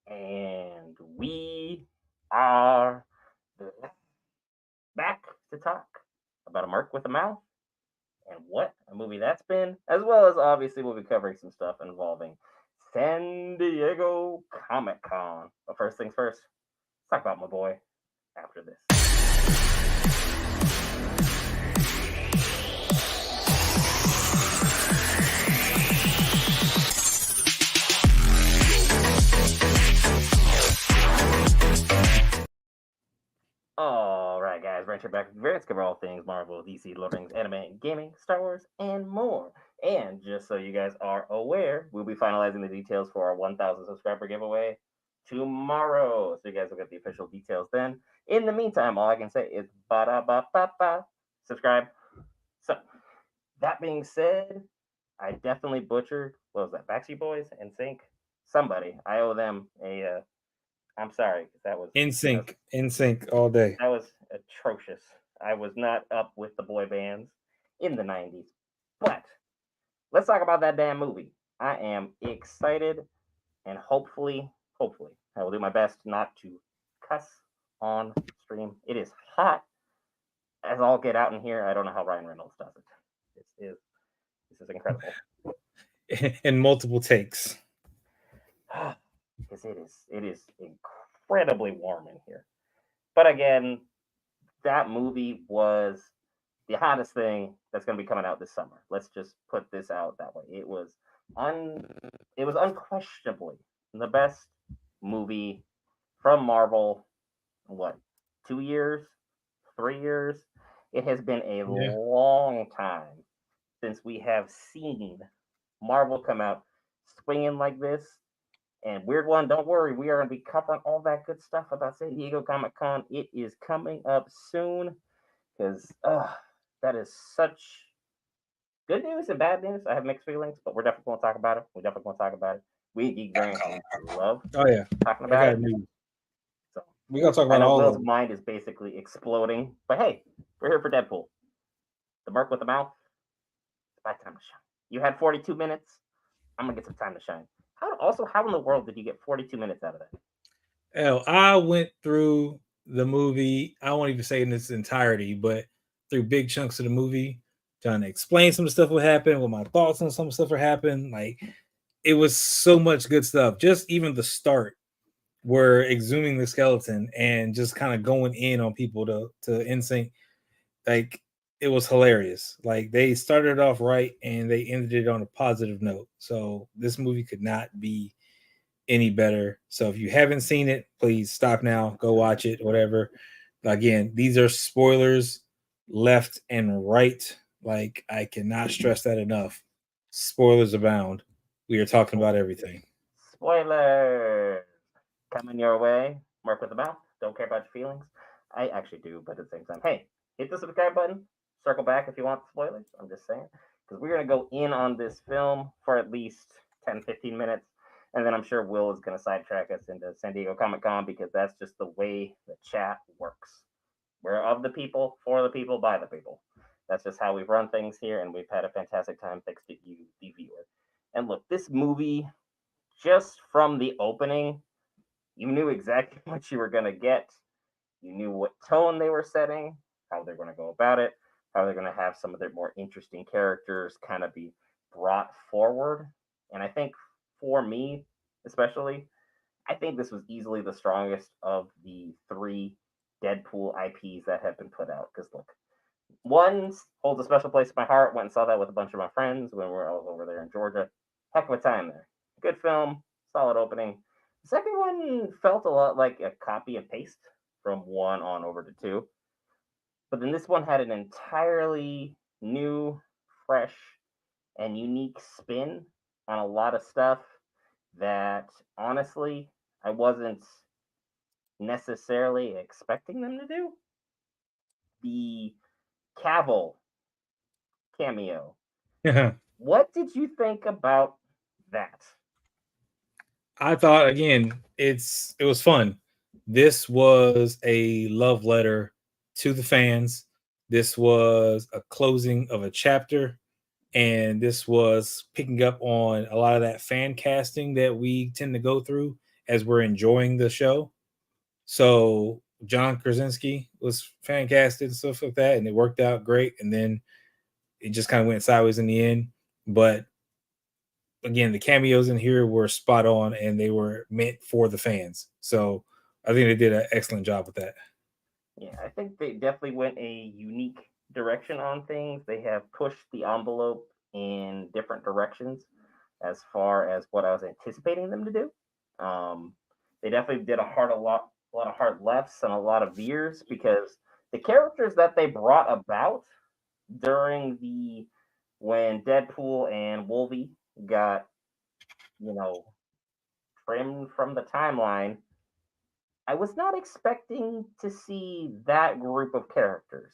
And we are back to talk about a Merc with a Mouth and what a movie that's been, as well as obviously we'll be covering some stuff involving San Diego Comic Con. But first things first, let's talk about my boy after this. All right, guys, Rancher back with Variants, cover all things Marvel, DC, Lord of the Rings, anime, gaming, Star Wars, and more. And just so you guys are aware, we'll be finalizing the details for our 1,000 subscriber giveaway tomorrow. So you guys will get the official details then. In the meantime, all I can say is ba da ba ba ba. Subscribe. So that being said, I definitely butchered. What was that? Backstreet Boys and Sync. Somebody. I owe them a. I'm sorry. That was In sync all day. that was atrocious. I was not up with the boy bands in the 90s. But let's talk about that damn movie. I am excited and hopefully, I will do my best not to cuss on stream. It is hot as all get out in here. I don't know how Ryan Reynolds does it. This is incredible. In multiple takes. Because it is incredibly warm in here. But again, that movie was the hottest thing that's going to be coming out this summer. Let's just put this out that way. Un it was unquestionably the best movie from Marvel. What, 2 years, 3 years? It has been a Yeah. long time since we have seen Marvel come out swinging like this. And weird one, don't worry, we are going to be covering all that good stuff about San Diego Comic Con. It is coming up soon because that is such good news and bad news. I have mixed feelings, but we're definitely going to talk about it. We're definitely going to talk about it. We Geek Variants love Oh yeah. talking I about got it. news. So We gotta talk I about know all Will's of it. mind is basically exploding, but hey, we're here for Deadpool. The Merc with the Mouth. It's my time to shine. You had 42 minutes. I'm gonna get some time to shine. How in the world did you get 42 minutes out of that? I went through the movie. I won't even say in its entirety, but through big chunks of the movie, trying to explain some of the stuff what happened, what my thoughts on some stuff that happened. Like it was so much good stuff. Just even the start, where exhuming the skeleton and just kind of going in on people to instinct. Like it was hilarious. Like they started off right and they ended it on a positive note. So this movie could not be any better. So if you haven't seen it, please stop now, go watch it, whatever. Again, these are spoilers left and right. Like I cannot stress that enough. Spoilers abound. We are talking about everything. Spoilers coming your way. Mark with the mouth. Don't care about your feelings. I actually do, but at the same time, hey, hit the subscribe button. Circle back if you want spoilers. I'm just saying. Because we're going to go in on this film for at least 10, 15 minutes. And then I'm sure Will is going to sidetrack us into San Diego Comic Con because that's just the way the chat works. We're of the people, for the people, by the people. That's just how we've run things here, and we've had a fantastic time thanks to you, the viewer. And look, this movie, just from the opening, you knew exactly what you were going to get. You knew what tone they were setting, how they're going to go about it, how they're going to have some of their more interesting characters kind of be brought forward. And I think for me, especially, I think this was easily the strongest of the three Deadpool IPs that have been put out. Because look, one holds a special place in my heart. Went and saw that with a bunch of my friends when we were all over there in Georgia. Heck of a time there. Good film, solid opening. The second one felt a lot like a copy and paste from one on over to two. But then this one had an entirely new, fresh, and unique spin on a lot of stuff that honestly I wasn't necessarily expecting them to do. The Cavill cameo. What did you think about that? I thought again, it was fun. This was a love letter to the fans. This was a closing of a chapter, and this was picking up on a lot of that fan casting that we tend to go through as we're enjoying the show. So John Krasinski was fantastic and stuff like that, and it worked out great. And then it just kind of went sideways in the end. But again, the cameos in here were spot on, and they were meant for the fans. So I think they did an excellent job with that. Yeah, I think they definitely went a unique direction on things. They have pushed the envelope in different directions as far as what I was anticipating them to do. Um, they definitely did a lot of hard lefts and a lot of veers because the characters that they brought about during the when Deadpool and Wolvie got you know trimmed from the timeline, I was not expecting to see that group of characters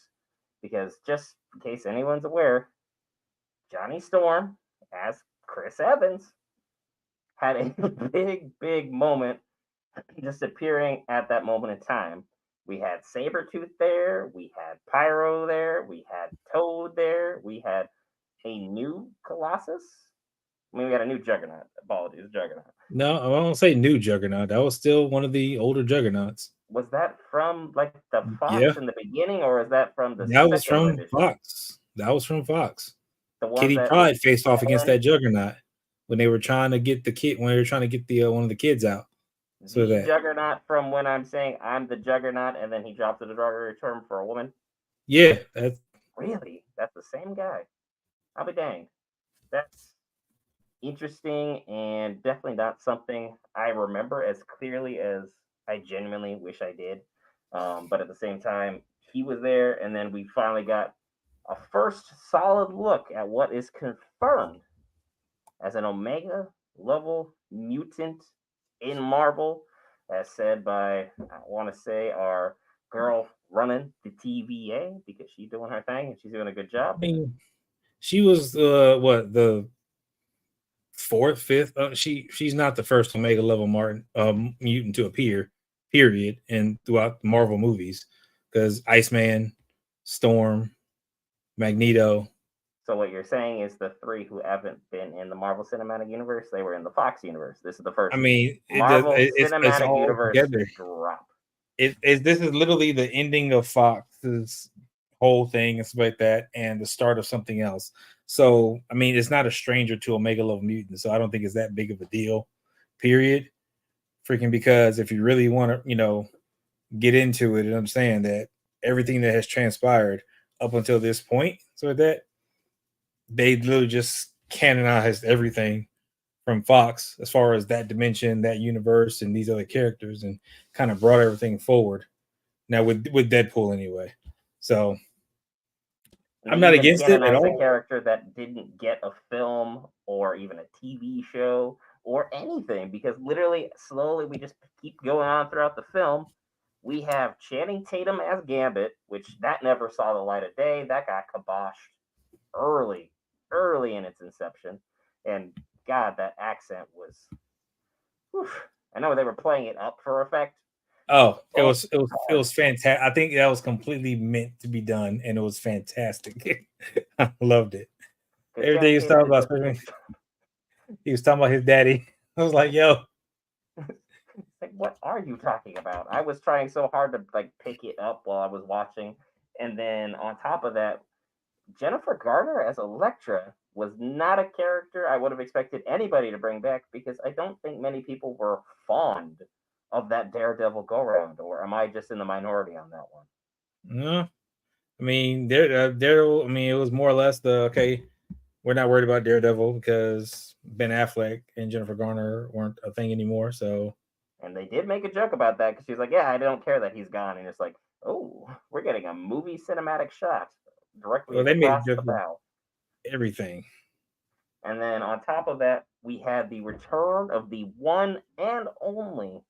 because, just in case anyone's aware, Johnny Storm as Chris Evans had a big moment just appearing at that moment in time. We had Sabretooth there, we had Pyro there, we had Toad there, we had a new Colossus. I mean, we got a new Juggernaut. Apologies, Juggernaut. No, I won't say new Juggernaut. That was still one of the older Juggernauts. Was that from like the Fox Yeah, in the beginning, or is that from the that was second from rendition? Fox. That was from Fox. The ones Kitty that was Pryde faced off against Ellen, that Juggernaut when they were trying to get the kid when they were trying to get the one of the kids out. So the that Juggernaut from when I'm saying I'm the Juggernaut, and then he drops a derogatory term for a woman. yeah, that's Really, that's the same guy. I'll be danged. That's interesting and definitely not something I remember as clearly as I genuinely wish I did. But at the same time, he was there, and then we finally got a first solid look at what is confirmed as an Omega level mutant in Marvel, as said by, I want to say, our girl running the TVA because she's doing her thing and she's doing a good I job. mean she was what the fourth, fifth. She's not the first Omega level Martin mutant to appear, period, and throughout the Marvel movies, because Iceman, Storm, Magneto. So what you're saying is the three who haven't been in the Marvel Cinematic Universe, they were in the Fox universe. This is the I first mean, Marvel it's Cinematic all Universe together. drop. This is literally the ending of Fox's whole thing and stuff like that, and the start of something else. So I mean, it's not a stranger to Omega level mutant, so I don't think it's that big of a deal. Period. Freaking because if you really want to, get into it and understand that everything that has transpired up until this point, so that they literally just canonized everything from Fox as far as that dimension, that universe, and these other characters, and kind of brought everything forward. Now with Deadpool anyway, so And they I'm not even against it at canonized a all. character that didn't get a film or even a TV show or anything because literally, slowly, we just keep going on throughout the film. We have Channing Tatum as Gambit, which that never saw the light of day. That got kiboshed early, early in its inception. And God, that accent was. Whew, I know they were playing it up for effect. Oh, it Oh, was it was it was fantastic. I think that was completely meant to be done, and it was fantastic. I loved it. because Everything Channing he was Tatum talking did about, such a especially good job. he was talking about his daddy. I was like, "Yo, Like, what are you talking about? I was trying so hard to like pick it up while I was watching, and then on top of that, Jennifer Garner as Elektra was not a character I would have expected anybody to bring back because I don't think many people were fond of that Daredevil go round. Or am I just in the minority on that one? no." I mean, I mean, it was more or less the okay. We're not worried about Daredevil because Ben Affleck and Jennifer Garner weren't a thing anymore. So, And they did make a joke about that because she's like, "Yeah, I don't care that he's gone," and it's like, "Oh, we're getting a movie cinematic shot directly well, they made across the jokes with bow." everything. And then on top of that, we had the return of the one and only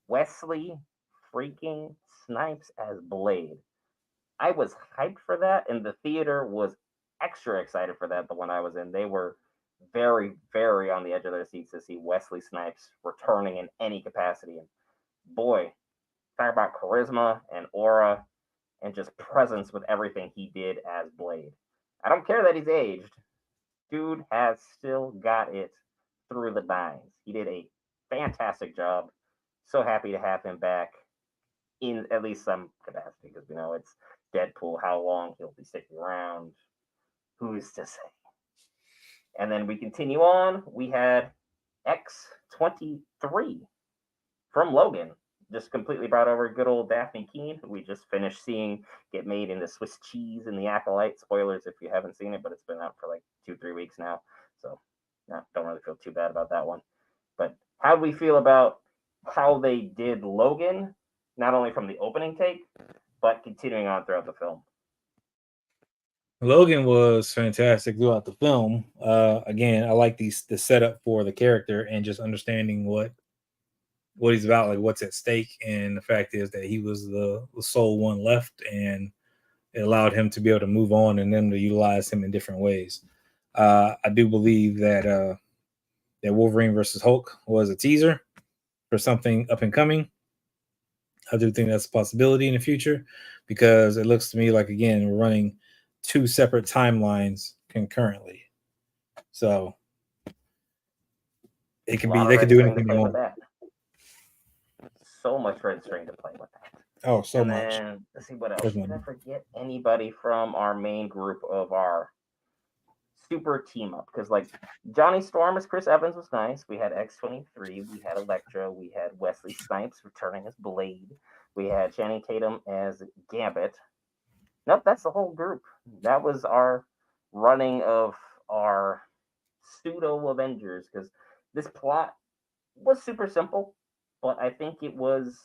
Wesley freaking Snipes as Blade. I was hyped for that, and the theater was extra excited for that. The one I was in, they were very on the edge of their seats to see Wesley Snipes returning in any capacity. And boy, talk about charisma and aura and just presence with everything he did as Blade. I don't care that he's aged. Dude has still got it through the nines. He did a fantastic job. So happy to have him back in at least some capacity because we know it's Deadpool. How long he'll be sticking around, who's to say? And then we continue on. We had X-23 from Logan, just completely brought over good old Daphne Keene, who we just finished seeing get made into Swiss cheese in the Acolyte. Spoilers if you haven't seen it, but it's been out for like 2-3 weeks now, so no, don't really feel too bad about that one. But how do we feel about how they did Logan, not only from the opening take, but continuing on throughout the film? Logan was fantastic throughout the film. Again, I like the setup for the character and just understanding what he's about, like what's at stake. And the fact is that he was the sole one left, and it allowed him to be able to move on and them to utilize him in different ways. I do believe that Wolverine versus Hulk was a teaser for something up and coming. I do think that's a possibility in the future because it looks to me like, again, we're running two separate timelines concurrently. So it A could be, lot of they could red do string to anything they play with want. that. So much red string to play with that. Oh, so And much. then let's see what else. There's Did I one. forget anybody from our main group of our super team up? Because like Johnny Storm as Chris Evans was nice. We had X-23, we had Elektra, we had Wesley Snipes returning as Blade, we had Channing Tatum as Gambit. Nope, that's the whole group. That was our running of our pseudo Avengers. Because this plot was super simple, but I think it was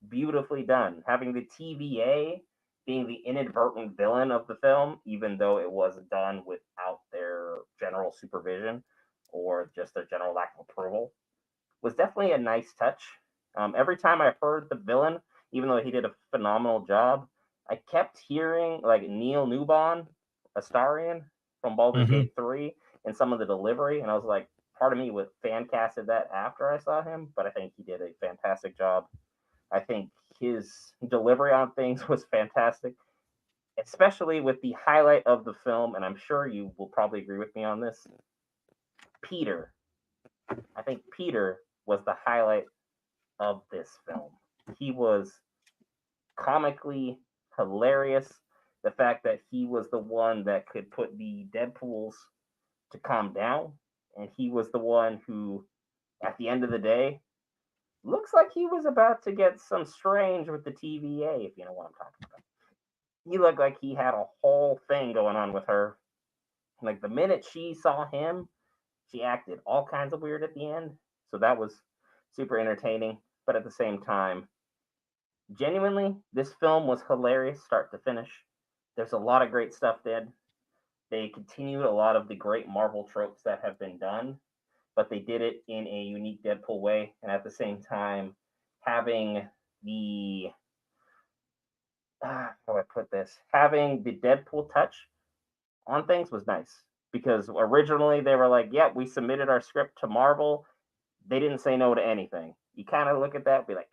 beautifully done. Having the TVA being the inadvertent villain of the film, even though it was done without their general supervision or just their general lack of approval, was definitely a nice touch. Every time I heard the villain, even though he did a phenomenal job, I kept hearing like Neil Newbon, Astarion from Baldur's Mm-hmm. Gate 3, and some of the delivery, and I was like, part of me was fan casted that after I saw him, but I think he did a fantastic job. I think his delivery on things was fantastic, especially with the highlight of the film, and I'm sure you will probably agree with me on this. Peter. I think Peter was the highlight of this film. He was comically hilarious. The fact that he was the one that could put the Deadpools to calm down, and he was the one who, at the end of the day, looks like he was about to get some strange with the TVA, if you know what I'm talking about. He looked like he had a whole thing going on with her. Like the minute she saw him, she acted all kinds of weird at the end. So that was super entertaining. But at the same time, genuinely, this film was hilarious start to finish. There's a lot of great stuff did. They continued a lot of the great Marvel tropes that have been done, but they did it in a unique Deadpool way. And at the same time, having the how do I put this? Having the Deadpool touch on things was nice because originally they were like, "Yep, we submitted our script to Marvel." They didn't say no to anything. You kind of look at that, and be like,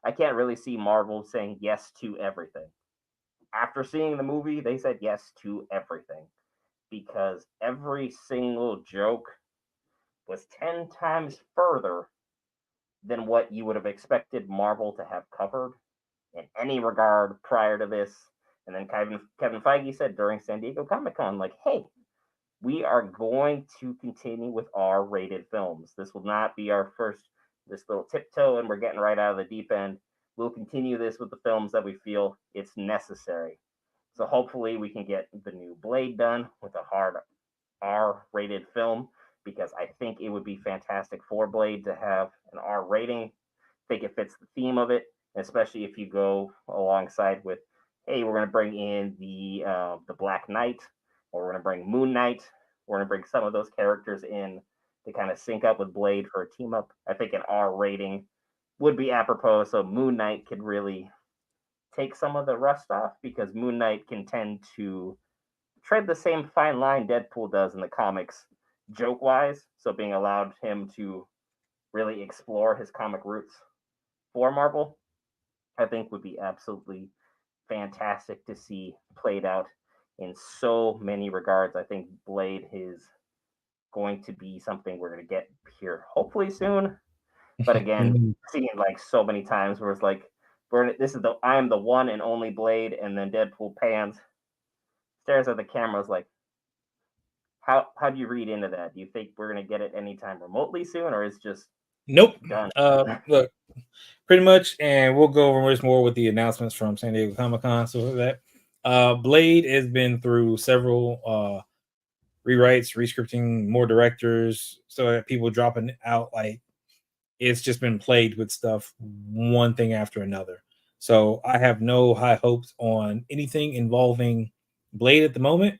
I can't really see Marvel saying yes to everything. After seeing the movie, they said yes to everything because every single joke was 10 times further than what you would have expected Marvel to have covered in any regard prior to this. And then Kevin Feige said during San Diego Comic Con, like, hey, we are going to continue with R rated films. This will not be our first, this little tiptoe, and we're getting right out of the deep end. We'll continue this with the films that we feel it's necessary. So hopefully we can get the new Blade done with a hard R rated film because I think it would be fantastic for Blade to have an R rating. I think it fits the theme of it, especially if you go alongside with, hey, we're going to bring in the Black Knight, or we're going to bring Moon Knight. We're going to bring some of those characters in to kind of sync up with Blade for a team up. I think an R rating would be apropos, so Moon Knight could really take some of the rust off because Moon Knight can tend to tread the same fine line Deadpool does in the comics, joke wise. So being allowed him to really explore his comic roots for Marvel, I think would be absolutely fantastic to see played out in so many regards. I think Blade is going to be something we're going to get here hopefully soon. But again, Mhm. seeing like so many times where it's like, this is the I am the one and only Blade, and then Deadpool pans, stares at the camera, is like, how do you read into that? Do you think we're gonna get it anytime remotely soon, or is just Nope. done? Look, pretty much, and we'll go over much more with the announcements from San Diego Comic Con. So that Blade has been through several rewrites, rescripting, more directors, so that people dropping out like it's just been plagued with stuff, one thing after another. So I have no high hopes on anything involving Blade at the moment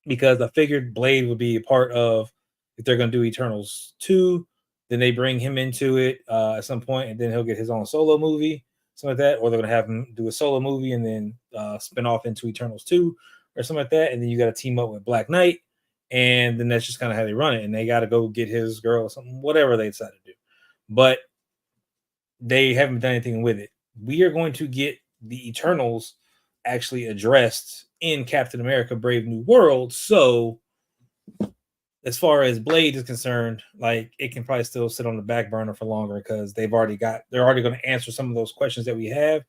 because I figured Blade would be a part of if they're going to do Eternals 2, then they bring him into it at some point, and then he'll get his own solo movie, something like that, or they're going to have him do a solo movie and then spin off into Eternals 2 or something like that, and then you got to team up with Black Knight, and then that's just kind of how they run it, and they got to go get his girl or something, whatever they decide to do. But they haven't done anything with it. We are going to get the Eternals actually addressed in Captain America Brave New World. So as far as Blade is concerned, like it can probably still sit on the back burner for longer because they're already going to answer some of those questions that we have,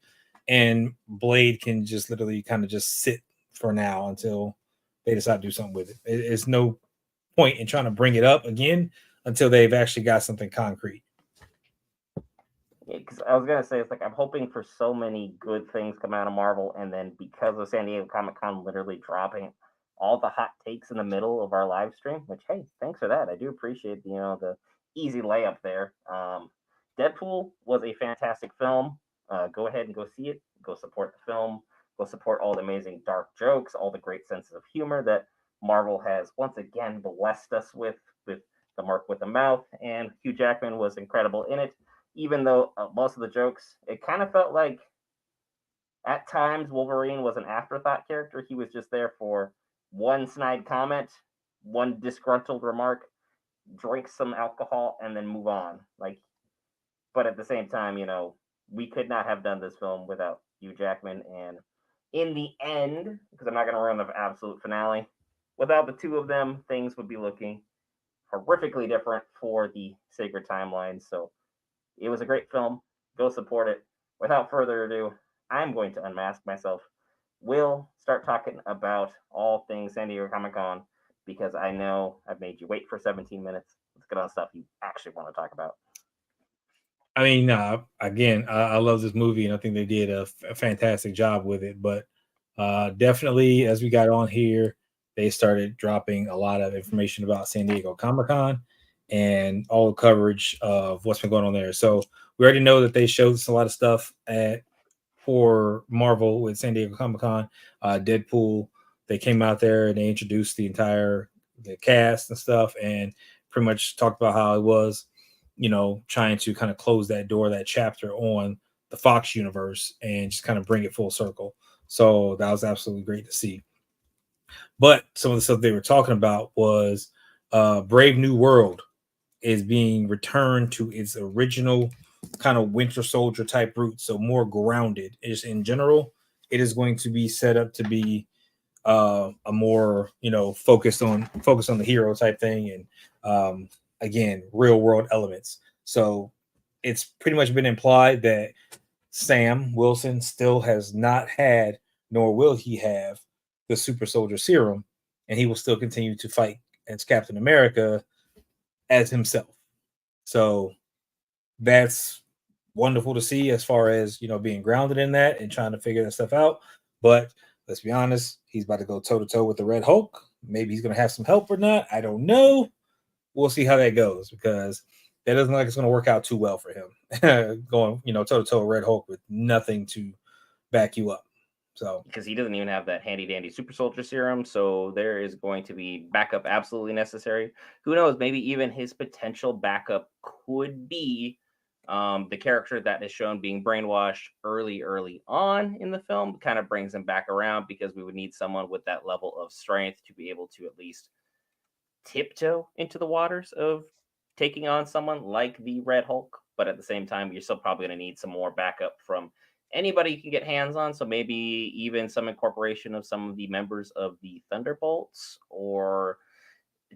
and Blade can just literally kind of just sit for now until they decide to do something with it. It's no point in trying to bring it up again until they've actually got something concrete. Because I was gonna say, it's like I'm hoping for so many good things come out of Marvel, and then because of San Diego Comic Con literally dropping all the hot takes in the middle of our live stream, which hey, thanks for that. I do appreciate the easy layup there. Deadpool was a fantastic film. Go ahead and go see it. Go support the film. Go support all the amazing dark jokes, all the great senses of humor that Marvel has once again blessed us with the Mark with the Mouth, and Hugh Jackman was incredible in it, even though most of the jokes, it kind of felt like at times Wolverine was an afterthought character. He was just there for one snide comment, one disgruntled remark, drink some alcohol, and then move on. Like, but at the same time, we could not have done this film without Hugh Jackman. And in the end, because I'm not going to ruin the absolute finale, without the two of them, things would be looking horrifically different for the sacred timeline. So it was a great film. Go support it. Without further ado, I'm going to unmask myself. We'll start talking about all things San Diego Comic Con because I know I've made you wait for 17 minutes. Let's get on stuff you actually want to talk about. I mean, again, I love this movie, and I think they did a fantastic job with it. But definitely, as we got on here, they started dropping a lot of information about San Diego Comic Con and all the coverage of what's been going on there. So we already know that they showed us a lot of stuff for Marvel with San Diego Comic Con. Deadpool, they came out there and they introduced the cast and stuff, and pretty much talked about how it was, trying to kind of close that door, that chapter on the Fox universe, and just kind of bring it full circle. So that was absolutely great to see. But some of the stuff they were talking about was Brave New World is being returned to its original kind of Winter Soldier type roots, so more grounded. Is in general, it is going to be set up to be a more focused on the hero type thing, and again real world elements. So it's pretty much been implied that Sam Wilson still has not had, nor will he have, the super soldier serum, and he will still continue to fight as Captain America as himself. So that's wonderful to see as far as being grounded in that and trying to figure that stuff out. But let's be honest, he's about to go toe to toe with the Red Hulk. Maybe he's going to have some help or not. I don't know. We'll see how that goes because that doesn't look like it's going to work out too well for him. Going toe to toe with Red Hulk with nothing to back you up. So because he doesn't even have that handy dandy super soldier serum, so there is going to be backup absolutely necessary. Who knows, maybe even his potential backup could be the character that is shown being brainwashed early on in the film. Kind of brings him back around because we would need someone with that level of strength to be able to at least tiptoe into the waters of taking on someone like the Red Hulk. But at the same time, you're still probably going to need some more backup from anybody you can get hands on. So maybe even some incorporation of some of the members of the Thunderbolts, or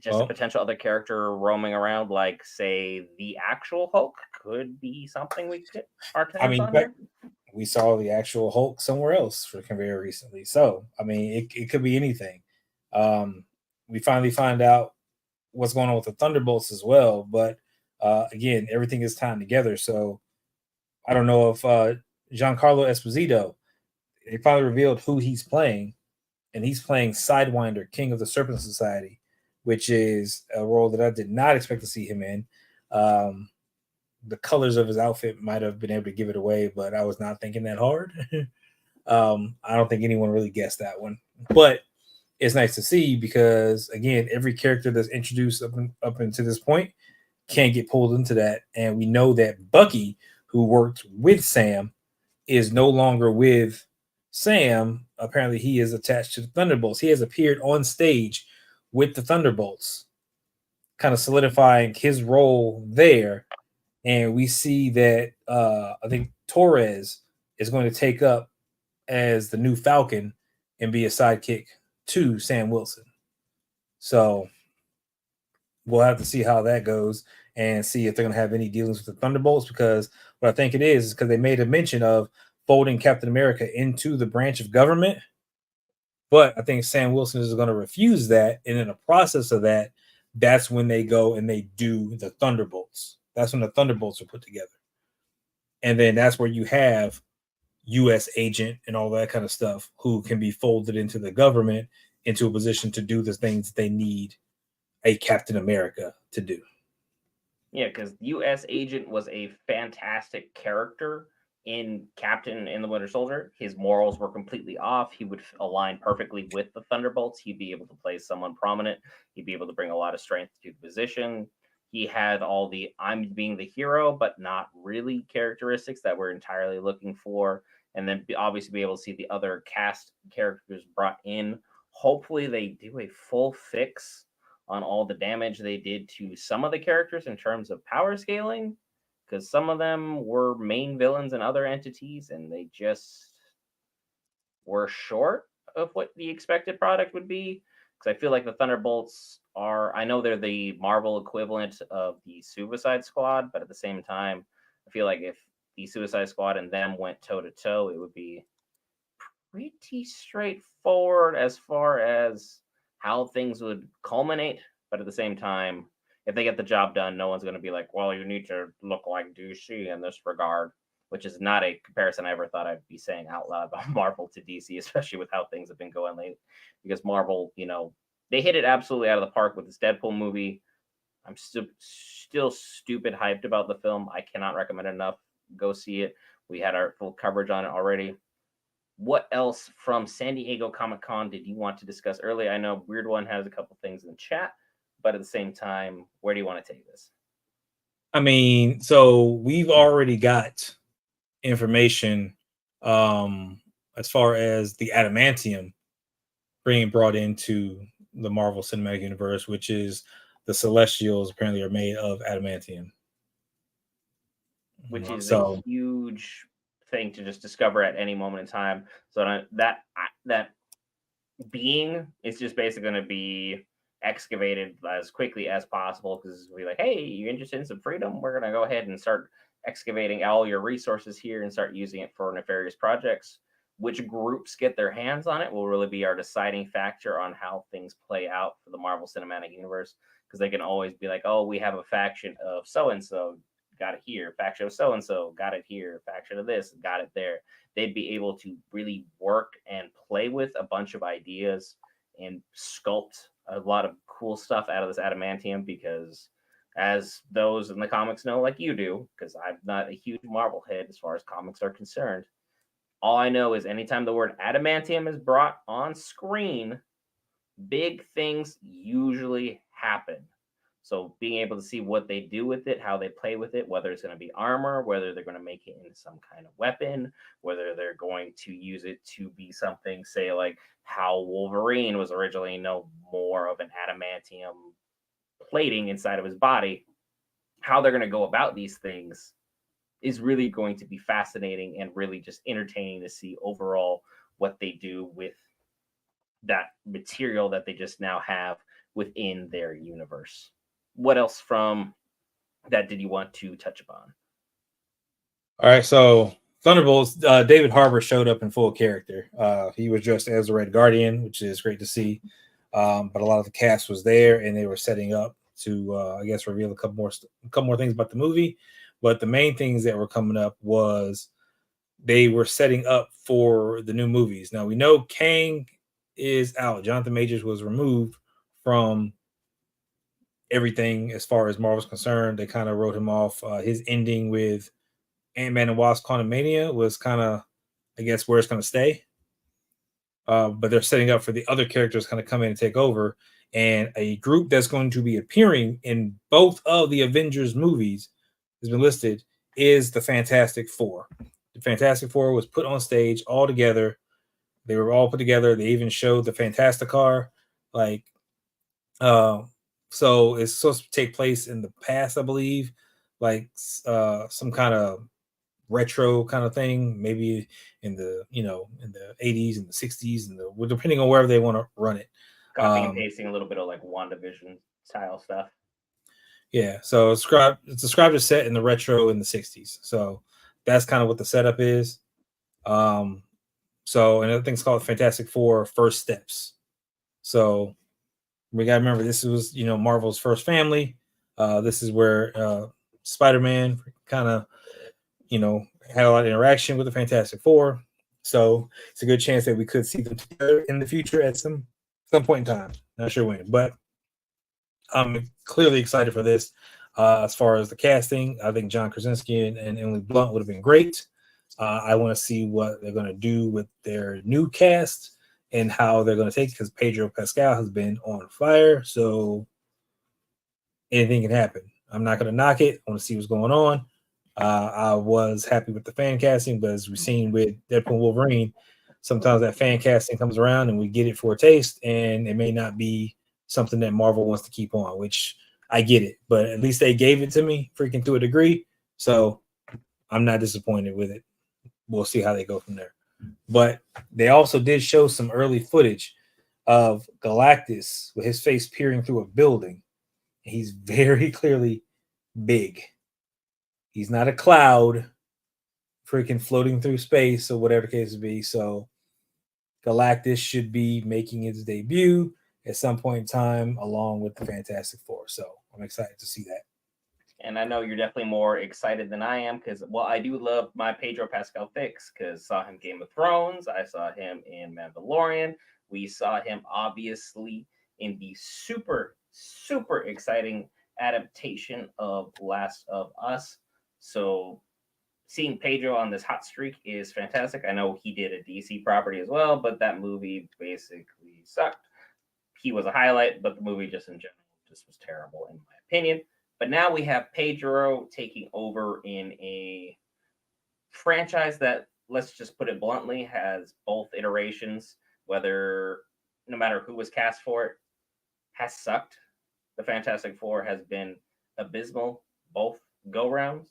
just a Well, potential other character roaming around, like say the actual Hulk, could be something we get our I hands mean, on but here. we saw the actual Hulk somewhere else for very recently. So, I mean, it could be anything. Um, we finally find out what's going on with the Thunderbolts as well. But again, everything is tied together. So I don't know if Giancarlo Esposito, they finally revealed who he's playing, and he's playing Sidewinder, King of the Serpent Society, which is a role that I did not expect to see him in. Um, the colors of his outfit might have been able to give it away, but I was not thinking that hard. I don't think anyone really guessed that one, but it's nice to see because again, every character that's introduced up into this point can't get pulled into that, and we know that Bucky, who worked with Sam, is no longer with Sam. Apparently, he is attached to the Thunderbolts. He has appeared on stage with the Thunderbolts, kind of solidifying his role there. And we see that I think Torres is going to take up as the new Falcon and be a sidekick to Sam Wilson. So we'll have to see how that goes and see if they're going to have any dealings with the Thunderbolts, because what I think it is because they made a mention of folding Captain America into the branch of government. But I think Sam Wilson is going to refuse that. And in the process of that, that's when they go and they do the Thunderbolts. That's when the Thunderbolts are put together. And then that's where you have U.S. agent and all that kind of stuff who can be folded into the government into a position to do the things they need a Captain America to do. Yeah, because U.S. Agent was a fantastic character in Captain and the Winter Soldier. His morals were completely off. He would align perfectly with the Thunderbolts. He'd be able to play someone prominent. He'd be able to bring a lot of strength to the position. He had all the I'm being the hero, but not really characteristics that we're entirely looking for. And then obviously be able to see the other cast characters brought in. Hopefully, they do a full fix on all the damage they did to some of the characters in terms of power scaling, because some of them were main villains in other entities and they just were short of what the expected product would be. Because I feel like the Thunderbolts are, I know they're the Marvel equivalent of the Suicide Squad, but at the same time, I feel like if the Suicide Squad and them went toe to toe, it would be pretty straightforward as far as how things would culminate. But at the same time, if they get the job done, no one's going to be like, well, you need to look like DC in this regard, which is not a comparison I ever thought I'd be saying out loud about Marvel to DC, especially with how things have been going lately. Because Marvel, they hit it absolutely out of the park with this Deadpool movie. I'm still stupid hyped about the film. I cannot recommend it enough. Go see it. We had our full coverage on it already. What else from San Diego Comic-Con did you want to discuss early? I know Weird One has a couple things in the chat, but at the same time, where do you want to take this? I mean, so we've already got information as far as the adamantium being brought into the Marvel Cinematic Universe, which is the Celestials apparently are made of adamantium. Which is a So huge thing to just discover at any moment in time. So that being is just basically going to be excavated as quickly as possible, because we're like, hey, you interested in some freedom? We're going to go ahead and start excavating all your resources here and start using it for nefarious projects. Which groups get their hands on it will really be our deciding factor on how things play out for the Marvel Cinematic Universe, because they can always be like, oh, we have a faction of so and so, got it here, faction of so and so, got it here, faction of this, got it there. They'd be able to really work and play with a bunch of ideas and sculpt a lot of cool stuff out of this adamantium, because as those in the comics know, like you do, because I'm not a huge Marvel head as far as comics are concerned, all I know is anytime the word adamantium is brought on screen, big things usually happen. So being able to see what they do with it, how they play with it, whether it's going to be armor, whether they're going to make it into some kind of weapon, whether they're going to use it to be something, say like how Wolverine was originally more of an adamantium plating inside of his body, how they're going to go about these things is really going to be fascinating and really just entertaining to see overall what they do with that material that they just now have within their universe. What else from that did you want to touch upon? All right, so Thunderbolts. David Harbour showed up in full character. He was dressed as the Red Guardian, which is great to see. But a lot of the cast was there, and they were setting up to, I guess, reveal a couple more things about the movie. But the main things that were coming up was they were setting up for the new movies. Now we know Kang is out. Jonathan Majors was removed from everything as far as Marvel's concerned. They kind of wrote him off. His ending with Ant-Man and Wasp: Quantumania was kind of, I guess, where it's going to stay. But they're setting up for the other characters kind of come in and take over. And a group that's going to be appearing in both of the Avengers movies has been listed is the Fantastic Four. The Fantastic Four was put on stage all together. They were all put together. They even showed the Fantastic Car. Like, so it's supposed to take place in the past, I believe, like some kind of retro kind of thing, maybe in the in the 80s and the 60s and the depending on wherever they want to run it. Copying and pasting a little bit of like WandaVision style stuff. Yeah, so it's described as set in the retro in the 60s. So that's kind of what the setup is. So another thing's called Fantastic Four First Steps. So we gotta remember this was Marvel's first family. This is where Spider-Man kind of had a lot of interaction with the Fantastic Four. So it's a good chance that we could see them together in the future at some point in time. Not sure when, but I'm clearly excited for this. As far as the casting, I think John Krasinski and Emily Blunt would have been great. I want to see what they're going to do with their new cast and how they're going to take it, because Pedro Pascal has been on fire. So anything can happen. I'm not going to knock it. I want to see what's going on. I was happy with the fan casting, but as we've seen with Deadpool and Wolverine, sometimes that fan casting comes around and we get it for a taste, and it may not be something that Marvel wants to keep on, which I get it. But at least they gave it to me freaking to a degree. So I'm not disappointed with it. We'll see how they go from there. But they also did show some early footage of Galactus with his face peering through a building. He's very clearly big. He's not a cloud freaking floating through space or whatever the case would be. So Galactus should be making his debut at some point in time along with the Fantastic Four. So I'm excited to see that. And I know you're definitely more excited than I am because, well, I do love my Pedro Pascal fix because saw him Game of Thrones. I saw him in Mandalorian. We saw him obviously in the super, super exciting adaptation of Last of Us. So seeing Pedro on this hot streak is fantastic. I know he did a DC property as well, but that movie basically sucked. He was a highlight, but the movie just in general just was terrible in my opinion. But now we have Pedro taking over in a franchise that, let's just put it bluntly, has both iterations, whether no matter who was cast for it, has sucked. The Fantastic Four has been abysmal, both go rounds.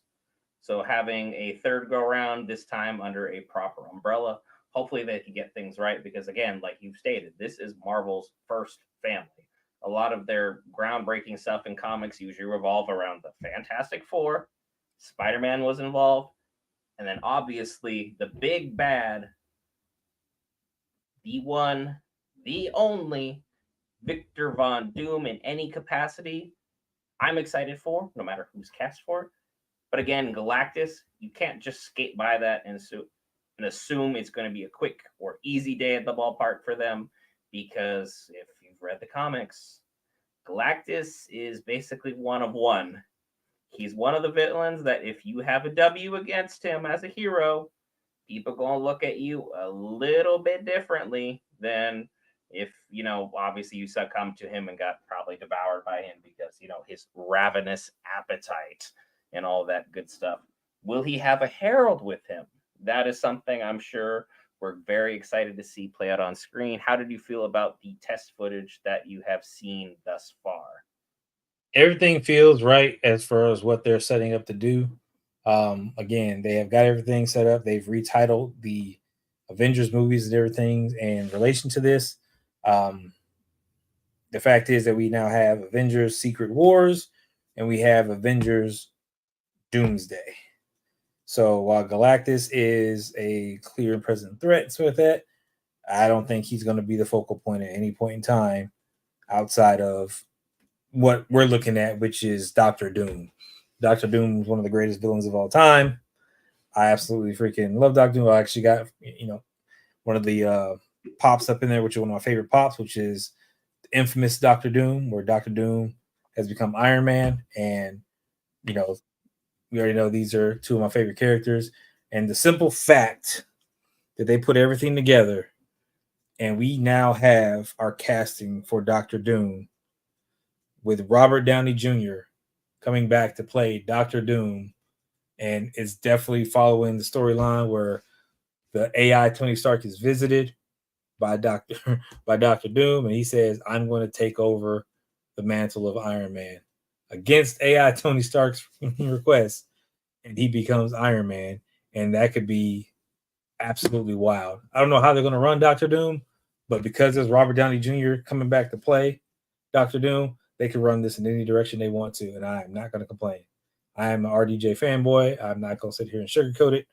So having a third go round, this time under a proper umbrella, hopefully they can get things right because, again, like you've stated, this is Marvel's first family. A lot of their groundbreaking stuff in comics usually revolve around the Fantastic Four. Spider-Man was involved. And then obviously the big bad, the one, the only Victor Von Doom in any capacity, I'm excited for, no matter who's cast for it. But again, Galactus, you can't just skate by that and assume it's going to be a quick or easy day at the ballpark for them, because if you've read the comics, Galactus is basically one of one. He's one of the villains that if you have a W against him as a hero, people going to look at you a little bit differently than if, obviously you succumb to him and got probably devoured by him because, his ravenous appetite and all that good stuff. Will he have a herald with him? That is something I'm sure we're very excited to see play out on screen. How did you feel about the test footage that you have seen thus far? Everything feels right as far as what they're setting up to do. Again, they have got everything set up. They've retitled the Avengers movies and everything in relation to this. the fact is that we now have Avengers Secret Wars and we have Avengers Doomsday. So while Galactus is a clear and present threat with that, I don't think he's going to be the focal point at any point in time outside of what we're looking at, which is Doctor Doom. Doctor Doom is one of the greatest villains of all time. I absolutely freaking love Doctor Doom. I actually got, one of the pops up in there, which is one of my favorite pops, which is the infamous Doctor Doom, where Doctor Doom has become Iron Man. And, we already know these are two of my favorite characters. And the simple fact that they put everything together and we now have our casting for Doctor Doom with Robert Downey Jr. coming back to play Doctor Doom. And it's definitely following the storyline where the AI Tony Stark is visited by Doctor Doom, and he says, "I'm going to take over the mantle of Iron Man," against AI Tony Stark's request, and he becomes Iron Man, and that could be absolutely wild. I don't know how they're going to run Doctor Doom, but because there's Robert Downey Jr. coming back to play Doctor Doom, they can run this in any direction they want to, and I am not going to complain. I am an RDJ fanboy. I'm not going to sit here and sugarcoat it.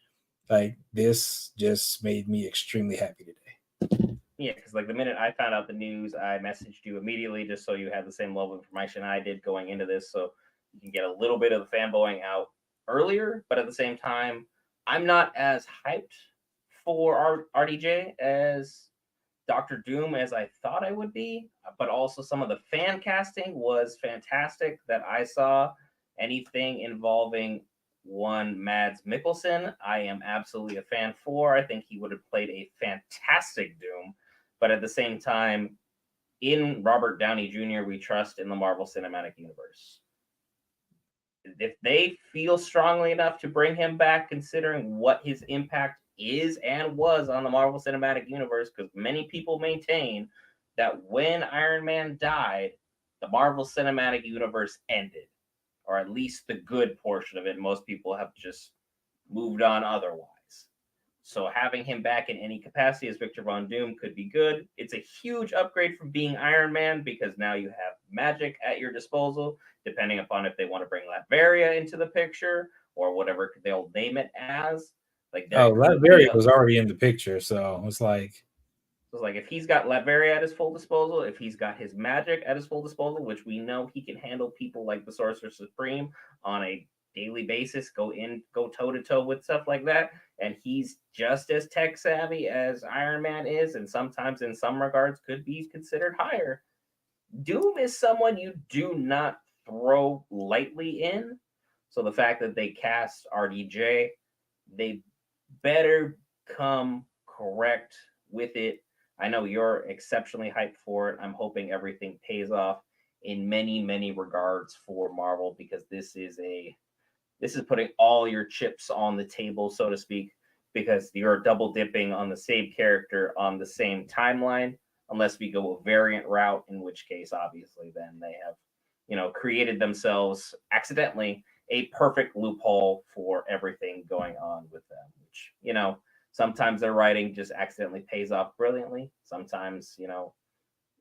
Like, this just made me extremely happy today. Yeah, because like the minute I found out the news, I messaged you immediately just so you had the same level of information I did going into this, so you can get a little bit of the fanboying out earlier. But at the same time, I'm not as hyped for RDJ as Doctor Doom as I thought I would be. But also some of the fan casting was fantastic that I saw. Anything involving one Mads Mikkelsen, I am absolutely a fan for. I think he would have played a fantastic Doom. But at the same time, in Robert Downey Jr., we trust in the Marvel Cinematic Universe. If they feel strongly enough to bring him back, considering what his impact is and was on the Marvel Cinematic Universe, because many people maintain that when Iron Man died, the Marvel Cinematic Universe ended, or at least the good portion of it. Most people have just moved on otherwise. So having him back in any capacity as Victor Von Doom could be good. It's a huge upgrade from being Iron Man because now you have magic at your disposal, depending upon if they want to bring Latveria into the picture or whatever they'll name it as. Like, Latveria was already in the picture, so it's like if he's got Latveria at his full disposal, if he's got his magic at his full disposal, which we know he can handle people like the Sorcerer Supreme on a daily basis, go toe to toe with stuff like that, and he's just as tech savvy as Iron Man is, and sometimes in some regards could be considered higher. Doom is someone you do not throw lightly in. So the fact that they cast RDJ, they better come correct with it. I know you're exceptionally hyped for it. I'm hoping everything pays off in many, many regards for Marvel, because this is putting all your chips on the table, so to speak, because you're double dipping on the same character on the same timeline, unless we go a variant route, in which case, obviously, then they have, created themselves accidentally a perfect loophole for everything going on with them, which, sometimes their writing just accidentally pays off brilliantly. Sometimes,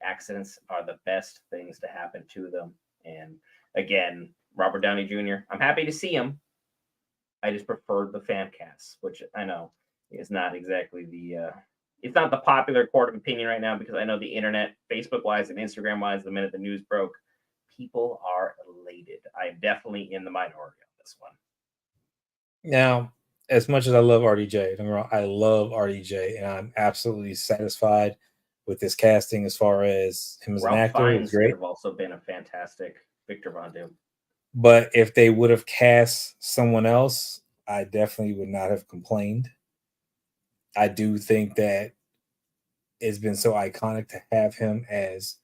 accidents are the best things to happen to them. And again, Robert Downey Jr., I'm happy to see him. I just prefer the fan cast, which I know is not exactly it's not the popular court of opinion right now, because I know the internet, Facebook-wise and Instagram-wise, the minute the news broke, people are elated. I'm definitely in the minority on this one. Now, as much as I love RDJ, I love RDJ, and I'm absolutely satisfied with this casting as far as him as an actor. Fiennes could have also been a fantastic Victor Von Doom. But if they would have cast someone else, I definitely would not have complained. I do think that it's been so iconic to have him as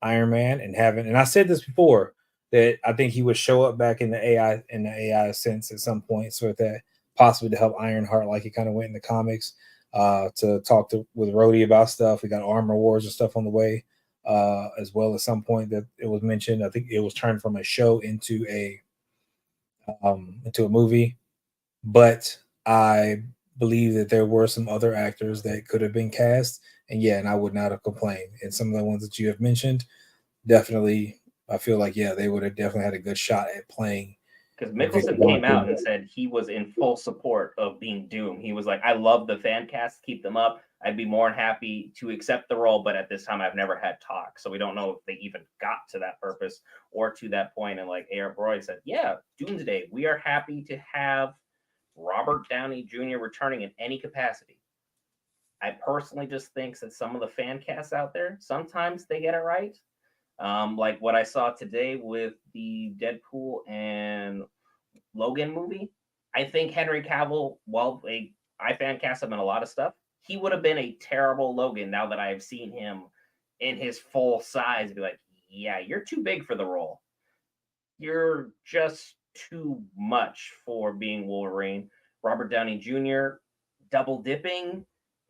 Iron Man, and I said this before, that I think he would show up back in the AI sense at some point, so that possibly to help Ironheart, like he kind of went in the comics, to talk with Rhodey about stuff. We got Armor Wars and stuff on the way, as well. At some point that it was mentioned, I think it was turned from a show into a movie, but I believe that there were some other actors that could have been cast, and I would not have complained. And some of the ones that you have mentioned, definitely, I feel like yeah, they would have definitely had a good shot at playing Because Victor Mickelson Von came out Doom. and said he was in full support of being Doom. He was like, I love the fan cast, keep them up. I'd be more than happy to accept the role, but at this time, I've never had talk. So we don't know if they even got to that purpose or to that point. And like Aaron Roy said, yeah, Doomsday, we are happy to have Robert Downey Jr. returning in any capacity. I personally just think that some of the fan casts out there, sometimes they get it right. Like what I saw today with the Deadpool and Logan movie. I think Henry Cavill, while I fan cast him in a lot of stuff, he would have been a terrible Logan now that I have seen him in his full size. Be like, yeah, you're too big for the role. You're just too much for being Wolverine. Robert Downey Jr. double dipping.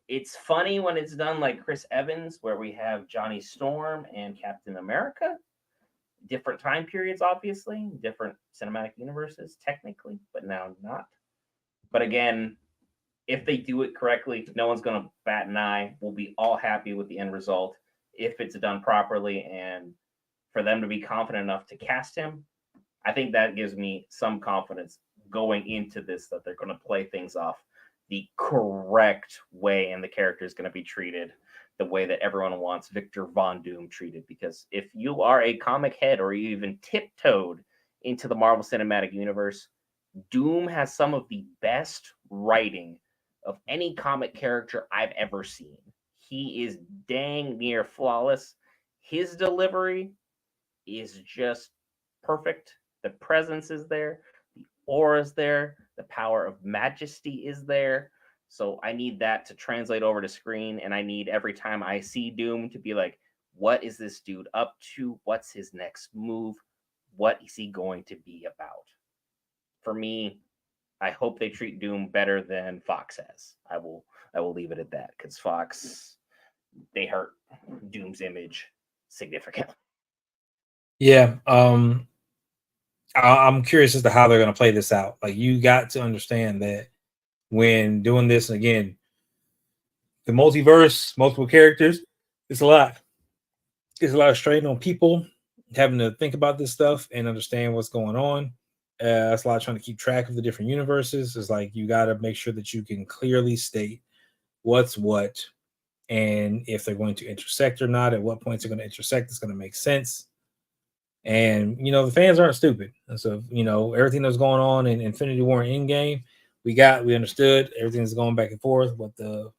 It's funny when it's done like Chris Evans, where we have Johnny Storm and Captain America. Different time periods, obviously, different cinematic universes, technically, but now not. But again, if they do it correctly, no one's going to bat an eye. We'll be all happy with the end result if it's done properly. And for them to be confident enough to cast him, I think that gives me some confidence going into this that they're going to play things off the correct way and the character is going to be treated the way that everyone wants Victor Von Doom treated. Because if you are a comic head or you even tiptoed into the Marvel Cinematic Universe, Doom has some of the best writing of any comic character I've ever seen. He is dang near flawless. His delivery is just perfect. The presence is there, the aura is there, the power of majesty is there. So I need that to translate over to screen, and I need every time I see Doom to be like, what is this dude up to? What's his next move? What is he going to be about? For me, I hope they treat Doom better than Fox has. I will leave it at that because Fox, they hurt Doom's image significantly. Yeah, I'm curious as to how they're going to play this out. Like, you got to understand that when doing this, again, the multiverse, multiple characters, it's a lot. It's a lot of strain on people having to think about this stuff and understand what's going on. That's a lot of trying to keep track of the different universes. It's like you got to make sure that you can clearly state what's what and if they're going to intersect or not. At what points they're going to intersect, it's going to make sense. And the fans aren't stupid. And so everything that's going on in Infinity War and Endgame, we understood everything's going back and forth. What the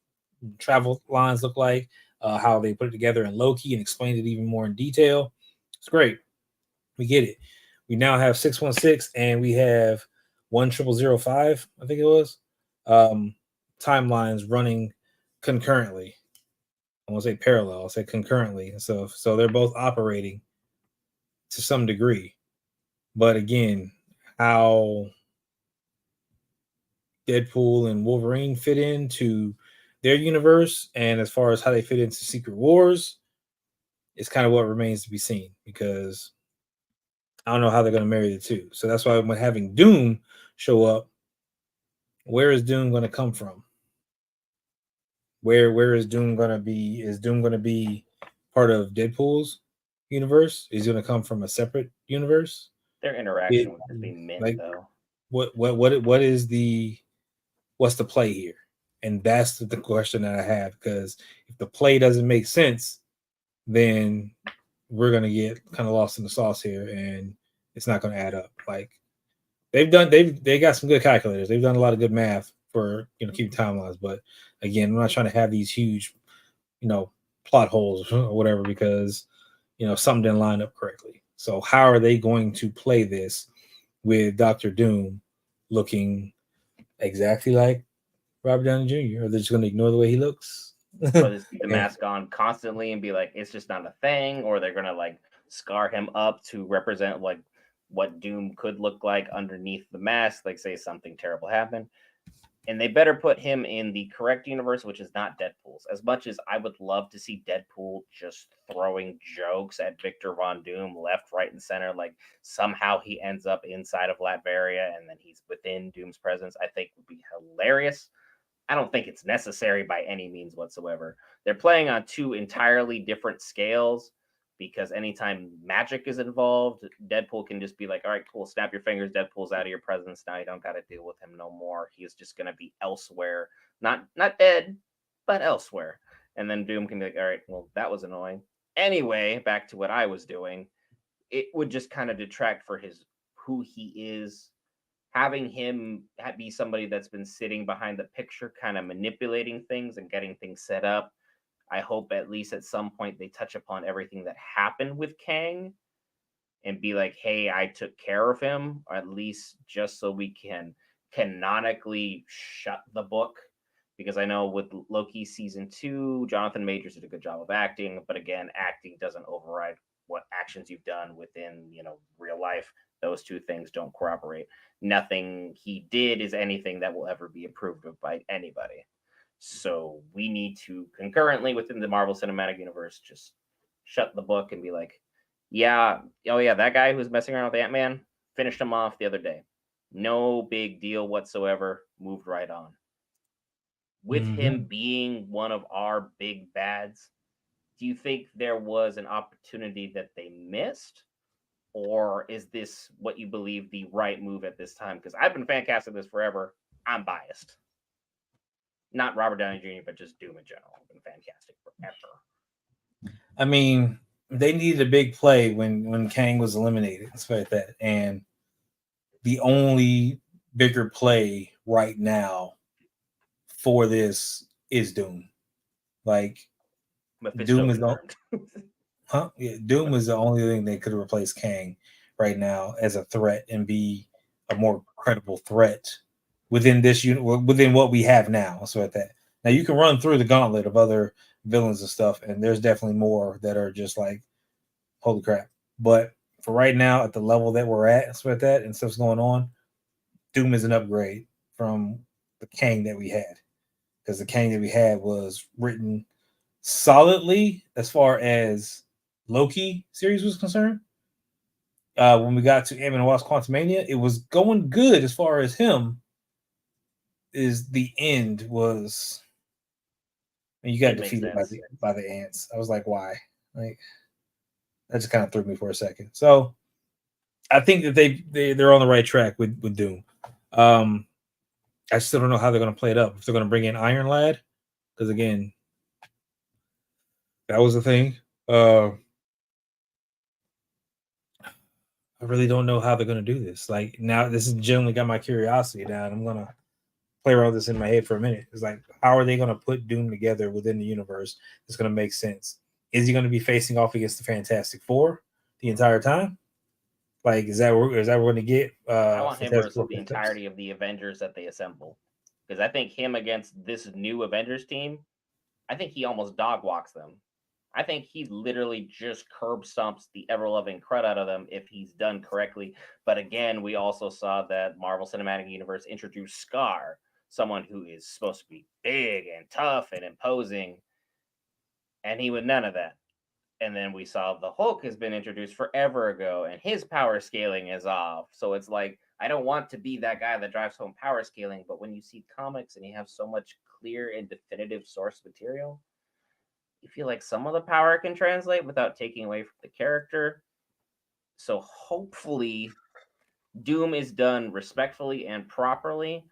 travel lines look like, how they put it together in Loki and explained it even more in detail. It's great. We get it. We now have 616 and we have 10005, I think it was, um, timelines running concurrently. I won't say parallel, I'll say concurrently. So they're both operating to some degree. But again, how Deadpool and Wolverine fit into their universe, and as far as how they fit into Secret Wars, is kind of what remains to be seen because I don't know how they're going to marry the two. So that's why when having Doom show up, where is Doom going to come from? Where is Doom going to be? Is Doom going to be part of Deadpool's universe? Is he going to come from a separate universe? Their It interaction would just be mint, like though. what is the what's the play here? And that's the question that I have because if the play doesn't make sense, then we're gonna get kind of lost in the sauce here, and it's not gonna add up. Like they got some good calculators. They've done a lot of good math for keeping timelines. But again, I'm not trying to have these huge you know plot holes or whatever because something didn't line up correctly. So how are they going to play this with Doctor Doom looking exactly like Robert Downey Jr.? Or they're just going to ignore the way he looks? Or just keep the And mask on constantly and be like, it's just not a thing, or they're gonna like scar him up to represent like what Doom could look like underneath the mask, like say something terrible happened. And they better put him in the correct universe, which is not Deadpool's. As much as I would love to see Deadpool just throwing jokes at Victor Von Doom left, right, and center, like somehow he ends up inside of Latveria and then he's within Doom's presence, I think would be hilarious. I don't think it's necessary by any means whatsoever. They're playing on two entirely different scales. because anytime magic is involved, Deadpool can just be like, all right, cool, snap your fingers, Deadpool's out of your presence now. You don't got to deal with him no more. He's just going to be elsewhere, not dead, but elsewhere. And then Doom can be like, all right, well, that was annoying. Anyway, back to what I was doing. It would just kind of detract for his who he is. Having him be somebody that's been sitting behind the picture, kind of manipulating things and getting things set up. I hope at least at some point they touch upon everything that happened with Kang and be like, hey, I took care of him, or at least just so we can canonically shut the book. Because I know with Loki season 2, Jonathan Majors did a good job of acting, but again, acting doesn't override what actions you've done within, real life. Those two things don't corroborate. Nothing he did is anything that will ever be approved of by anybody. So we need to concurrently within the Marvel Cinematic Universe just shut the book and be like, yeah, oh yeah, that guy who's messing around with Ant-Man, finished him off the other day. No big deal whatsoever. Moved right on. With him being one of our big bads, do you think there was an opportunity that they missed? Or is this what you believe the right move at this time? Because I've been fan casting this forever. I'm biased. Not Robert Downey Jr., but just Doom in general. I've been fan casting forever. I mean, they needed a big play when Kang was eliminated, stuff like that. And the only bigger play right now for this is Doom. Like Mephisto Doom is confirmed. Doom is the only thing that could replace Kang right now as a threat and be a more credible threat within this unit, within what we have now. So at that, now you can run through the gauntlet of other villains and stuff, and there's definitely more that are just like, holy crap. But for right now, at the level that we're at, so at that, and stuff's going on, Doom is an upgrade from the Kang that we had, because the Kang that we had was written solidly as far as Loki series was concerned. When we got to Ant-Man and Wasp: Quantumania, it was going good as far as him. Is the end was, and you got defeated by the ants. I was like, why? Like that just kind of threw me for a second. So I think that they're on the right track with Doom. I still don't know how they're going to play it up. If they're going to bring in Iron Lad, because again, that was the thing. I really don't know how they're going to do this. Like now, this has generally got my curiosity now, and I'm going to play around with this in my head for a minute. It's like, how are they going to put Doom together within the universe that's going to make sense? Is he going to be facing off against the Fantastic Four the entire time? Like, is that what we're going to get? I want him versus the entirety of the Avengers that they assemble. Because I think him against this new Avengers team, I think he almost dog walks them. I think he literally just curb stomps the ever-loving crud out of them if he's done correctly. But again, we also saw that Marvel Cinematic Universe introduced Scar, someone who is supposed to be big and tough and imposing, and he would none of that. And then we saw the Hulk has been introduced forever ago, and his power scaling is off. So it's like, I don't want to be that guy that drives home power scaling, but when you see comics and you have so much clear and definitive source material, you feel like some of the power can translate without taking away from the character. So hopefully Doom is done respectfully and properly,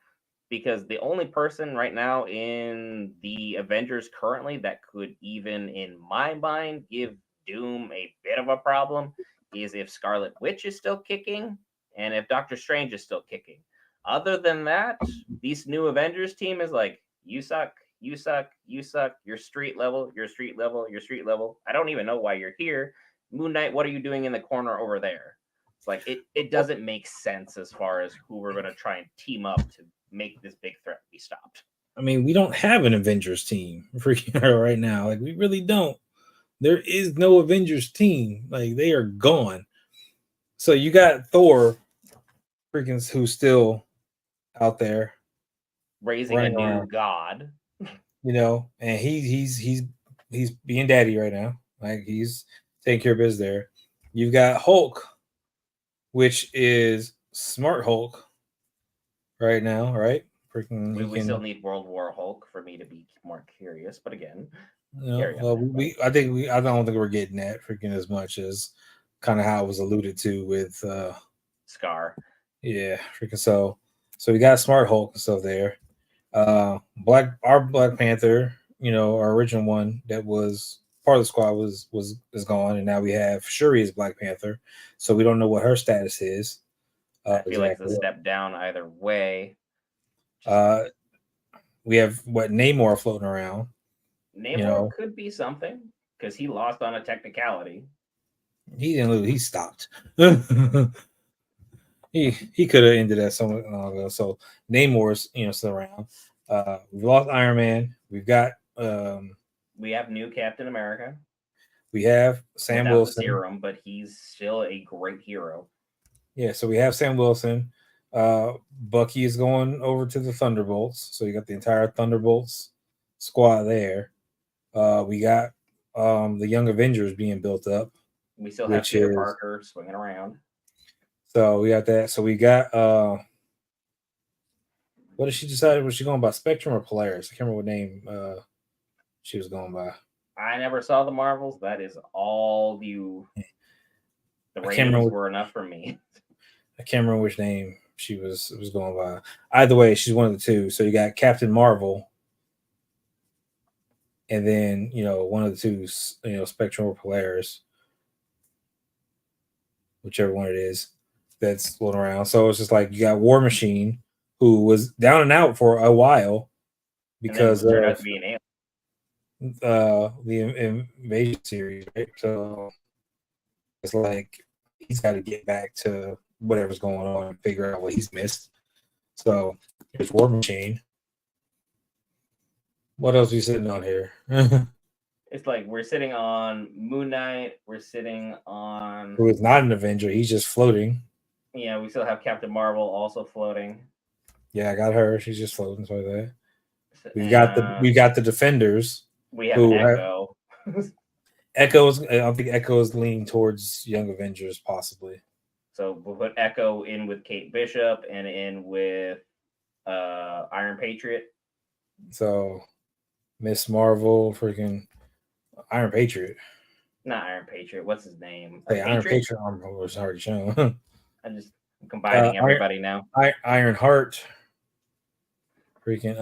because the only person right now in the Avengers currently that could even, in my mind, give Doom a bit of a problem is if Scarlet Witch is still kicking and if Doctor Strange is still kicking. Other than that, this new Avengers team is like, you suck, you suck, you suck, you're street level, you're street level, you're street level. I don't even know why you're here. Moon Knight, what are you doing in the corner over there? It's like it doesn't make sense as far as who we're going to try and team up to make this big threat be stopped. I mean, we don't have an Avengers team right now. Like, we really don't. There is no Avengers team. Like, they are gone. So you got Thor, freaking, who's still out there raising a new god. And he's being daddy right now. Like, he's taking care of business there. You've got Hulk, which is Smart Hulk right now, right? We still need World War Hulk for me to be more curious, but again, You know, Very unlikely. I don't think we're getting that freaking as much as kind of how it was alluded to with Scar. yeah, freaking so we got Smart Hulk and stuff there. Our Black Panther, you know, our original one that was part of the squad was is gone, and now we have Shuri as Black Panther. So we don't know what her status is I feel like it's a exactly. step down either way. Just Uh, we have what Namor floating around. You Namor know, could be something because he lost on a technicality. he didn't lose; he stopped. he could have ended that so long ago. So Namor's still around. We've lost Iron Man. We've got We have new Captain America we have Sam without the Wilson. serum, but he's still a great hero. Yeah, so we have Sam Wilson. Bucky is going over to the Thunderbolts. So you got the entire Thunderbolts squad there. We got the Young Avengers being built up, We still have which Peter is Parker swinging around. so we got that. So we got what did she decide? Was she going by Spectrum or Polaris? I can't remember what name she was going by. I never saw the Marvels. That is all you. The I can't ratings remember. were enough for me. I can't remember which name she was going by. Either way, she's one of the two. So you got Captain Marvel, and then one of the two, Spectrum or Polaris, whichever one it is that's floating around. So it's just like you got War Machine, who was down and out for a while And then because turned out of to be an alien. the Invasion series, right? So it's like he's got to get back to whatever's going on and figure out what he's missed. So it's War Machine. What else are you sitting on here? It's like we're sitting on Moon Knight. We're sitting on. Who is not an Avenger? He's just floating. Yeah, we still have Captain Marvel also floating. Yeah, I got her. She's just floating. So like that. And We got the Defenders we have who have Echo. Echoes. I think Echo is leaning towards Young Avengers, possibly. So we'll put Echo in with Kate Bishop and in with Iron Patriot. So Miss Marvel, freaking Iron Patriot. Not Iron Patriot. What's his name? Say Iron Patriot. Patriot armor was already shown. I'm just combining everybody now. Iron Heart, freaking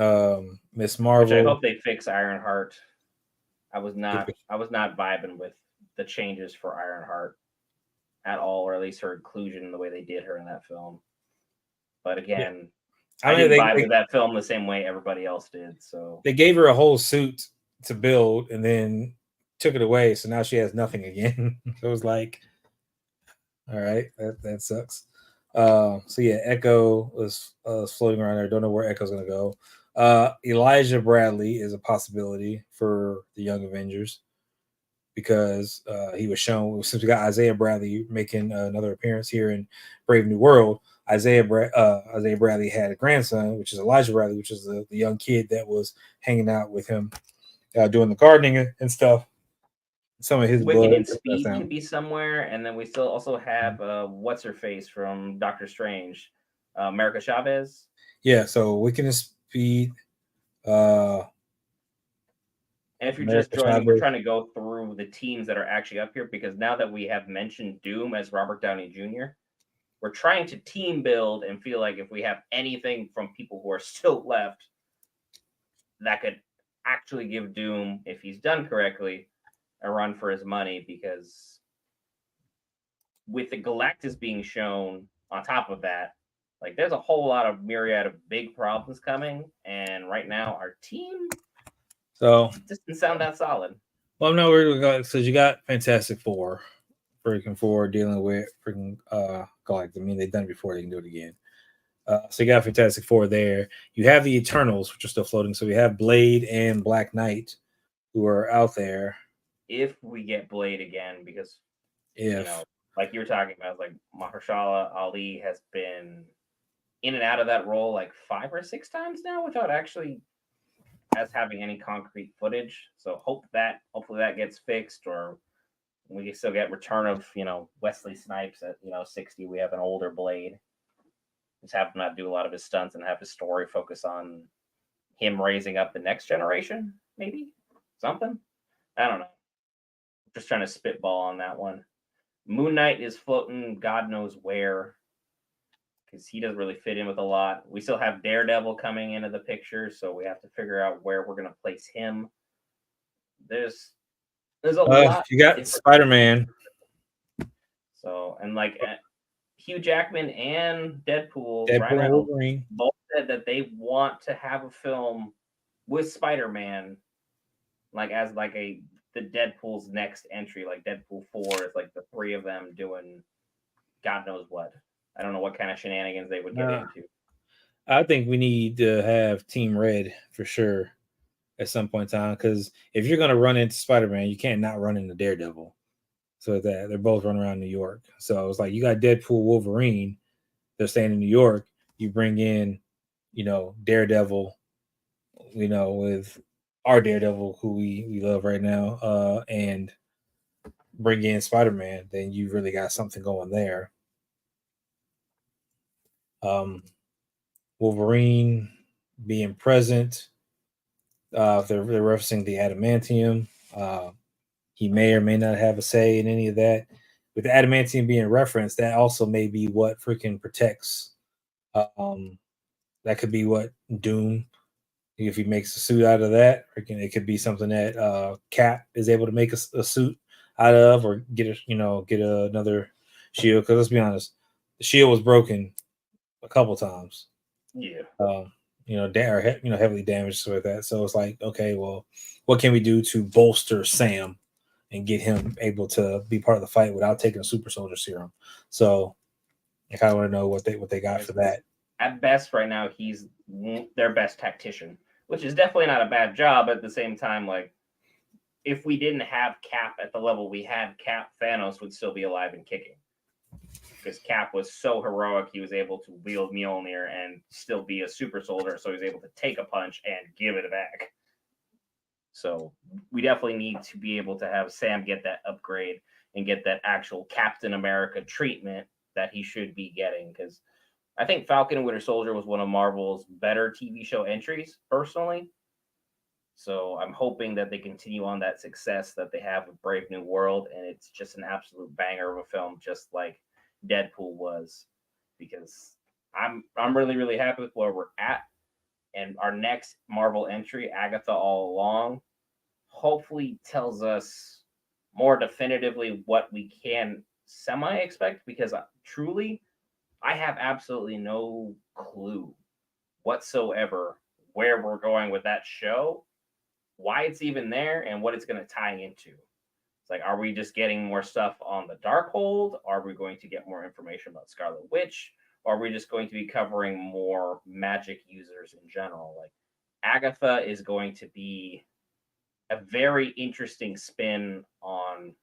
Miss Which I Marvel. hope they fix Ironheart. I was not vibing with the changes for Ironheart at all, or at least her inclusion in the way they did her in that film. But again, Yeah. I didn't vibe with that film the same way everybody else did. So they gave her a whole suit to build and then took it away, so now she has nothing again. So it was like, all right, that sucks. So yeah, Echo was floating around there. Don't know where Echo's gonna go. Elijah Bradley is a possibility for the Young Avengers because he was shown since we got Isaiah Bradley making another appearance here in Brave New World. Isaiah Bradley had a grandson, which is Elijah Bradley, which is the young kid that was hanging out with him doing the gardening and stuff. Some of his Wicked blood and Speed could be somewhere, and then we still also have what's her face from Doctor Strange, America Chavez. Yeah, so Wicked and Speed. And if you're just America joining, we're Chavez. trying to go through the teams that are actually up here because now that we have mentioned Doom as Robert Downey Jr., we're trying to team build and feel like if we have anything from people who are still left that could actually give Doom, if he's done correctly, a run for his money because with the Galactus being shown on top of that, like there's a whole lot of myriad of big problems coming, and right now our team just doesn't sound that solid. Well, no, we're going so you got Fantastic Four, freaking Four dealing with freaking Galactus. I mean, they've done it before; they can do it again. So you got Fantastic Four there. You have the Eternals, which are still floating. So we have Blade and Black Knight, who are out there. If we get Blade again, because If like you were talking about, like Mahershala Ali has been in and out of that role like 5 or 6 times now without actually as having any concrete footage. So hopefully that gets fixed, or we can still get return of Wesley Snipes at 60. We have an older Blade. Just have him not do a lot of his stunts and have his story focus on him raising up the next generation, maybe something. I don't know. Just trying to spitball on that one. Moon Knight is floating God knows where because he doesn't really fit in with a lot. We still have Daredevil coming into the picture, so we have to figure out where we're gonna place him. There's there's a lot You of got different. Spider-Man. So and like Hugh Jackman and Deadpool, Ryan Deadpool and Reynolds Wolverine. both said that they want to have a film with Spider-Man, like as like a the Deadpool's next entry, like Deadpool 4 is like the three of them doing God knows what. I don't know what kind of shenanigans they would get into. I think we need to have Team Red for sure at some point in time, because if you're gonna run into Spider-Man, you can't not run into Daredevil. So that they're both running around New York. So it's like you got Deadpool, Wolverine, they're staying in New York. You bring in, Daredevil, with our Daredevil, who we love right now, and bring in Spider Man, then you really got something going there. Wolverine being present, they're referencing the adamantium. He may or may not have a say in any of that. With the adamantium being referenced, that also may be what freaking protects. Um, that could be what Doom, if he makes a suit out of that, it could be something that Cap is able to make a suit out of, or get another shield. Because let's be honest, the shield was broken a couple times. Yeah. Heavily damaged, so like that. So it's like, okay, well, what can we do to bolster Sam and get him able to be part of the fight without taking a super soldier serum? So I kind of want to know what they got for that. At best, right now, he's their best tactician, which is definitely not a bad job. At the same time, like if we didn't have Cap at the level we had Cap, Thanos would still be alive and kicking. Because Cap was so heroic, he was able to wield Mjolnir and still be a super soldier, so he was able to take a punch and give it back. So we definitely need to be able to have Sam get that upgrade and get that actual Captain America treatment that he should be getting. Because I think Falcon and Winter Soldier was one of Marvel's better TV show entries, personally. So I'm hoping that they continue on that success that they have with Brave New World, and it's just an absolute banger of a film, just like Deadpool was, because I'm really really happy with where we're at, and our next Marvel entry, Agatha All Along, hopefully tells us more definitively what we can semi expect, because truly I have absolutely no clue whatsoever where we're going with that show, why it's even there, and what it's going to tie into. It's like, are we just getting more stuff on the Darkhold? Are we going to get more information about Scarlet Witch? Or are we just going to be covering more magic users in general? Like, Agatha is going to be a very interesting spin on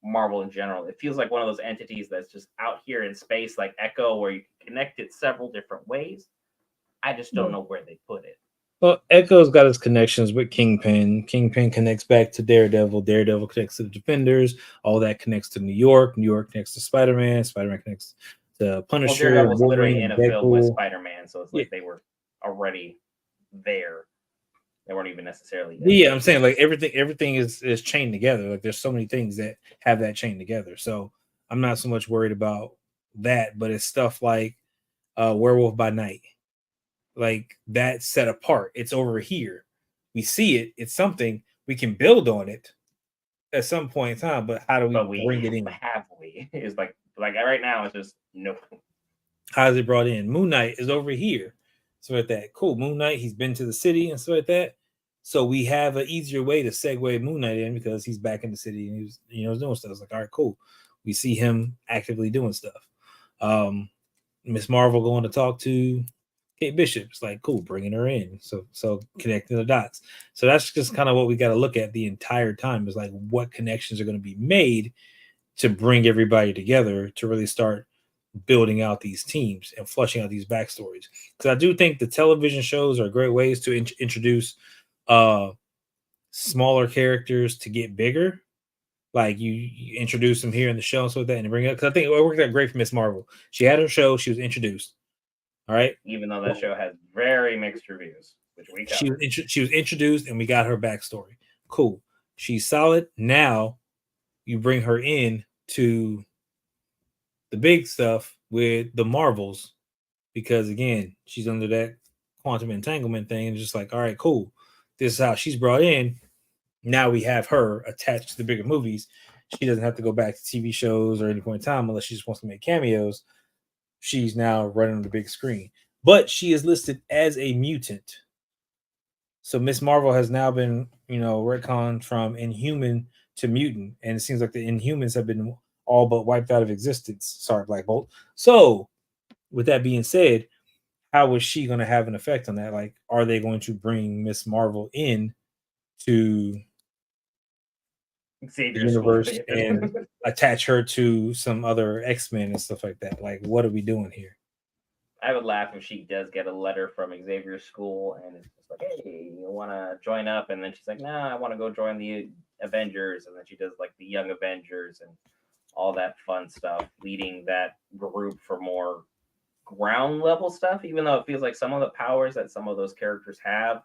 Marvel in general. It feels like one of those entities that's just out here in space, like Echo, where you can connect it several different ways. I just don't know where they put it. Well, Echo's got his connections with Kingpin. Kingpin connects back to Daredevil. Daredevil connects to the Defenders. All that connects to New York. New York connects to Spider-Man. Spider-Man connects to Punisher, Well, Daredevil was Wolverine, literally in and a film with Deadpool. Spider-Man, so it's like they were already there. They weren't even necessarily. Yeah, I'm saying like everything is chained together. Like there's so many things that have that chained together. So I'm not so much worried about that, but it's stuff like Werewolf by Night. Like that's set apart. It's over here. We see it. It's something we can build on it at some point in time. But how do we bring it in? Have we? Is like right now it's just no. How is it brought in? Moon Knight is over here. So at that, cool. Moon Knight, he's been to the city and so like that. So we have an easier way to segue Moon Knight in because he's back in the city and he's doing stuff. It's like, all right, cool. We see him actively doing stuff. Miss Marvel going to talk to Kate Bishop. It's like, cool, bringing her in. So connecting the dots. So that's just kind of what we got to look at the entire time is like what connections are going to be made to bring everybody together to really start building out these teams and flushing out these backstories. Because I do think the television shows are great ways to introduce smaller characters to get bigger. Like you introduce them here in the show and so that, and bring it up. Because I think it worked out great for Miss Marvel. She had her show. She was introduced. All right. Even though that show has very mixed reviews, which we covered. She was introduced, and we got her backstory. Cool. She's solid. Now you bring her in to the big stuff with the Marvels because again, she's under that quantum entanglement thing, and just like, all right, cool. This is how she's brought in. Now we have her attached to the bigger movies. She doesn't have to go back to TV shows or any point in time unless she just wants to make cameos. She's now running on the big screen. But she is listed as a mutant. So Miss Marvel has now been, retconned from Inhuman to mutant, and it seems like the Inhumans have been all but wiped out of existence. Sorry, Black Bolt. So, with that being said, how is she going to have an effect on that? Like, are they going to bring Miss Marvel in to the Xavier School universe David. and attach her to some other X-Men and stuff like that? Like, what are we doing here? I would laugh if she does get a letter from Xavier's school and it's just like, hey, you want to join up? And then she's like, nah, I want to go join the Avengers. And then she does like the Young Avengers and all that fun stuff, leading that group for more ground level stuff, even though it feels like some of the powers that some of those characters have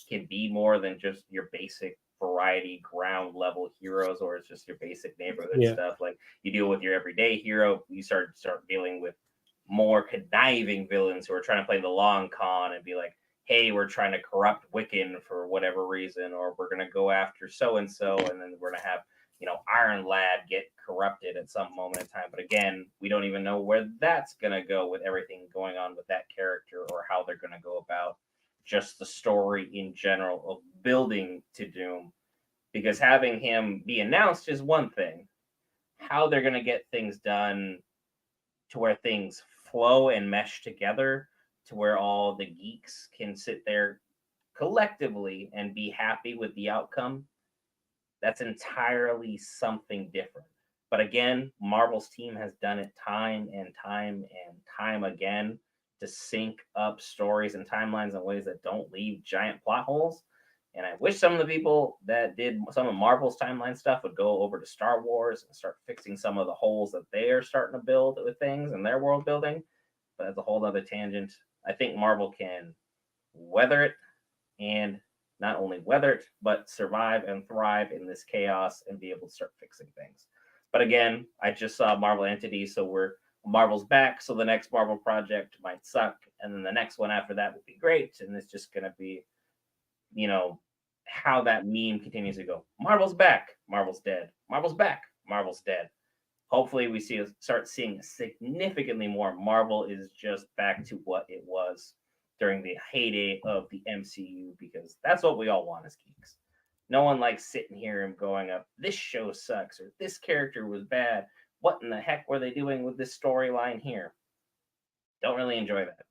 can be more than just your basic variety ground level heroes, or it's just your basic neighborhood Yeah. stuff. Like you deal with your everyday hero, you start dealing with more conniving villains who are trying to play the long con and be like, hey, we're trying to corrupt Wiccan for whatever reason, or we're going to go after so and so, and then we're going to have Iron Lad get corrupted at some moment in time. But again, we don't even know where that's going to go with everything going on with that character or how they're going to go about just the story in general of building to Doom. Because having him be announced is one thing. How they're going to get things done to where things flow and mesh together to where all the geeks can sit there collectively and be happy with the outcome, that's entirely something different. But again, Marvel's team has done it time and time and time again to sync up stories and timelines in ways that don't leave giant plot holes. And I wish some of the people that did some of Marvel's timeline stuff would go over to Star Wars and start fixing some of the holes that they are starting to build with things in their world building. But that's a whole other tangent. I think Marvel can weather it and not only weather it, but survive and thrive in this chaos and be able to start fixing things. But again, I just saw Marvel Entity, so Marvel's back, so the next Marvel project might suck, and then the next one after that will be great, and it's just gonna be, how that meme continues to go. Marvel's back, Marvel's dead. Marvel's back, Marvel's dead. Hopefully, we start seeing significantly more. Marvel is just back to what it was during the heyday of the MCU, because that's what we all want as geeks. No one likes sitting here and going up, this show sucks, or this character was bad. What in the heck were they doing with this storyline here? Don't really enjoy that.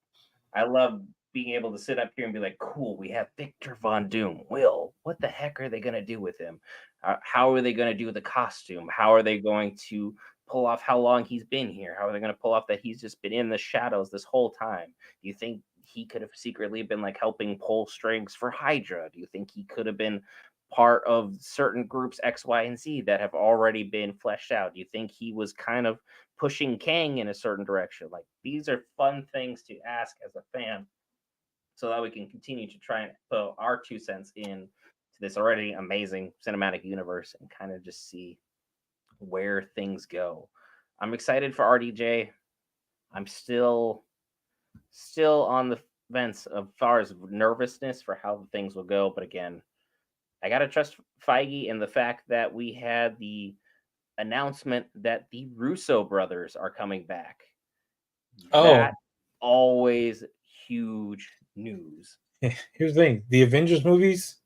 I love being able to sit up here and be like, cool, we have Victor Von Doom. Will, what the heck are they going to do with him? How are they going to do the costume? How are they going to pull off how long he's been here? How are they going to pull off that he's just been in the shadows this whole time? Do you think he could have secretly been like helping pull strings for Hydra? Do you think he could have been part of certain groups X, Y, and Z that have already been fleshed out? Do you think he was kind of pushing Kang in a certain direction? Like, these are fun things to ask as a fan so that we can continue to try and put our 2 cents in to this already amazing cinematic universe and kind of just see where things go. I'm excited for RDJ. I'm still on the fence as far as nervousness for how things will go. But again, I got to trust Feige and the fact that we had the announcement that the Russo brothers are coming back. That always huge news. Here's the thing: the Avengers movies,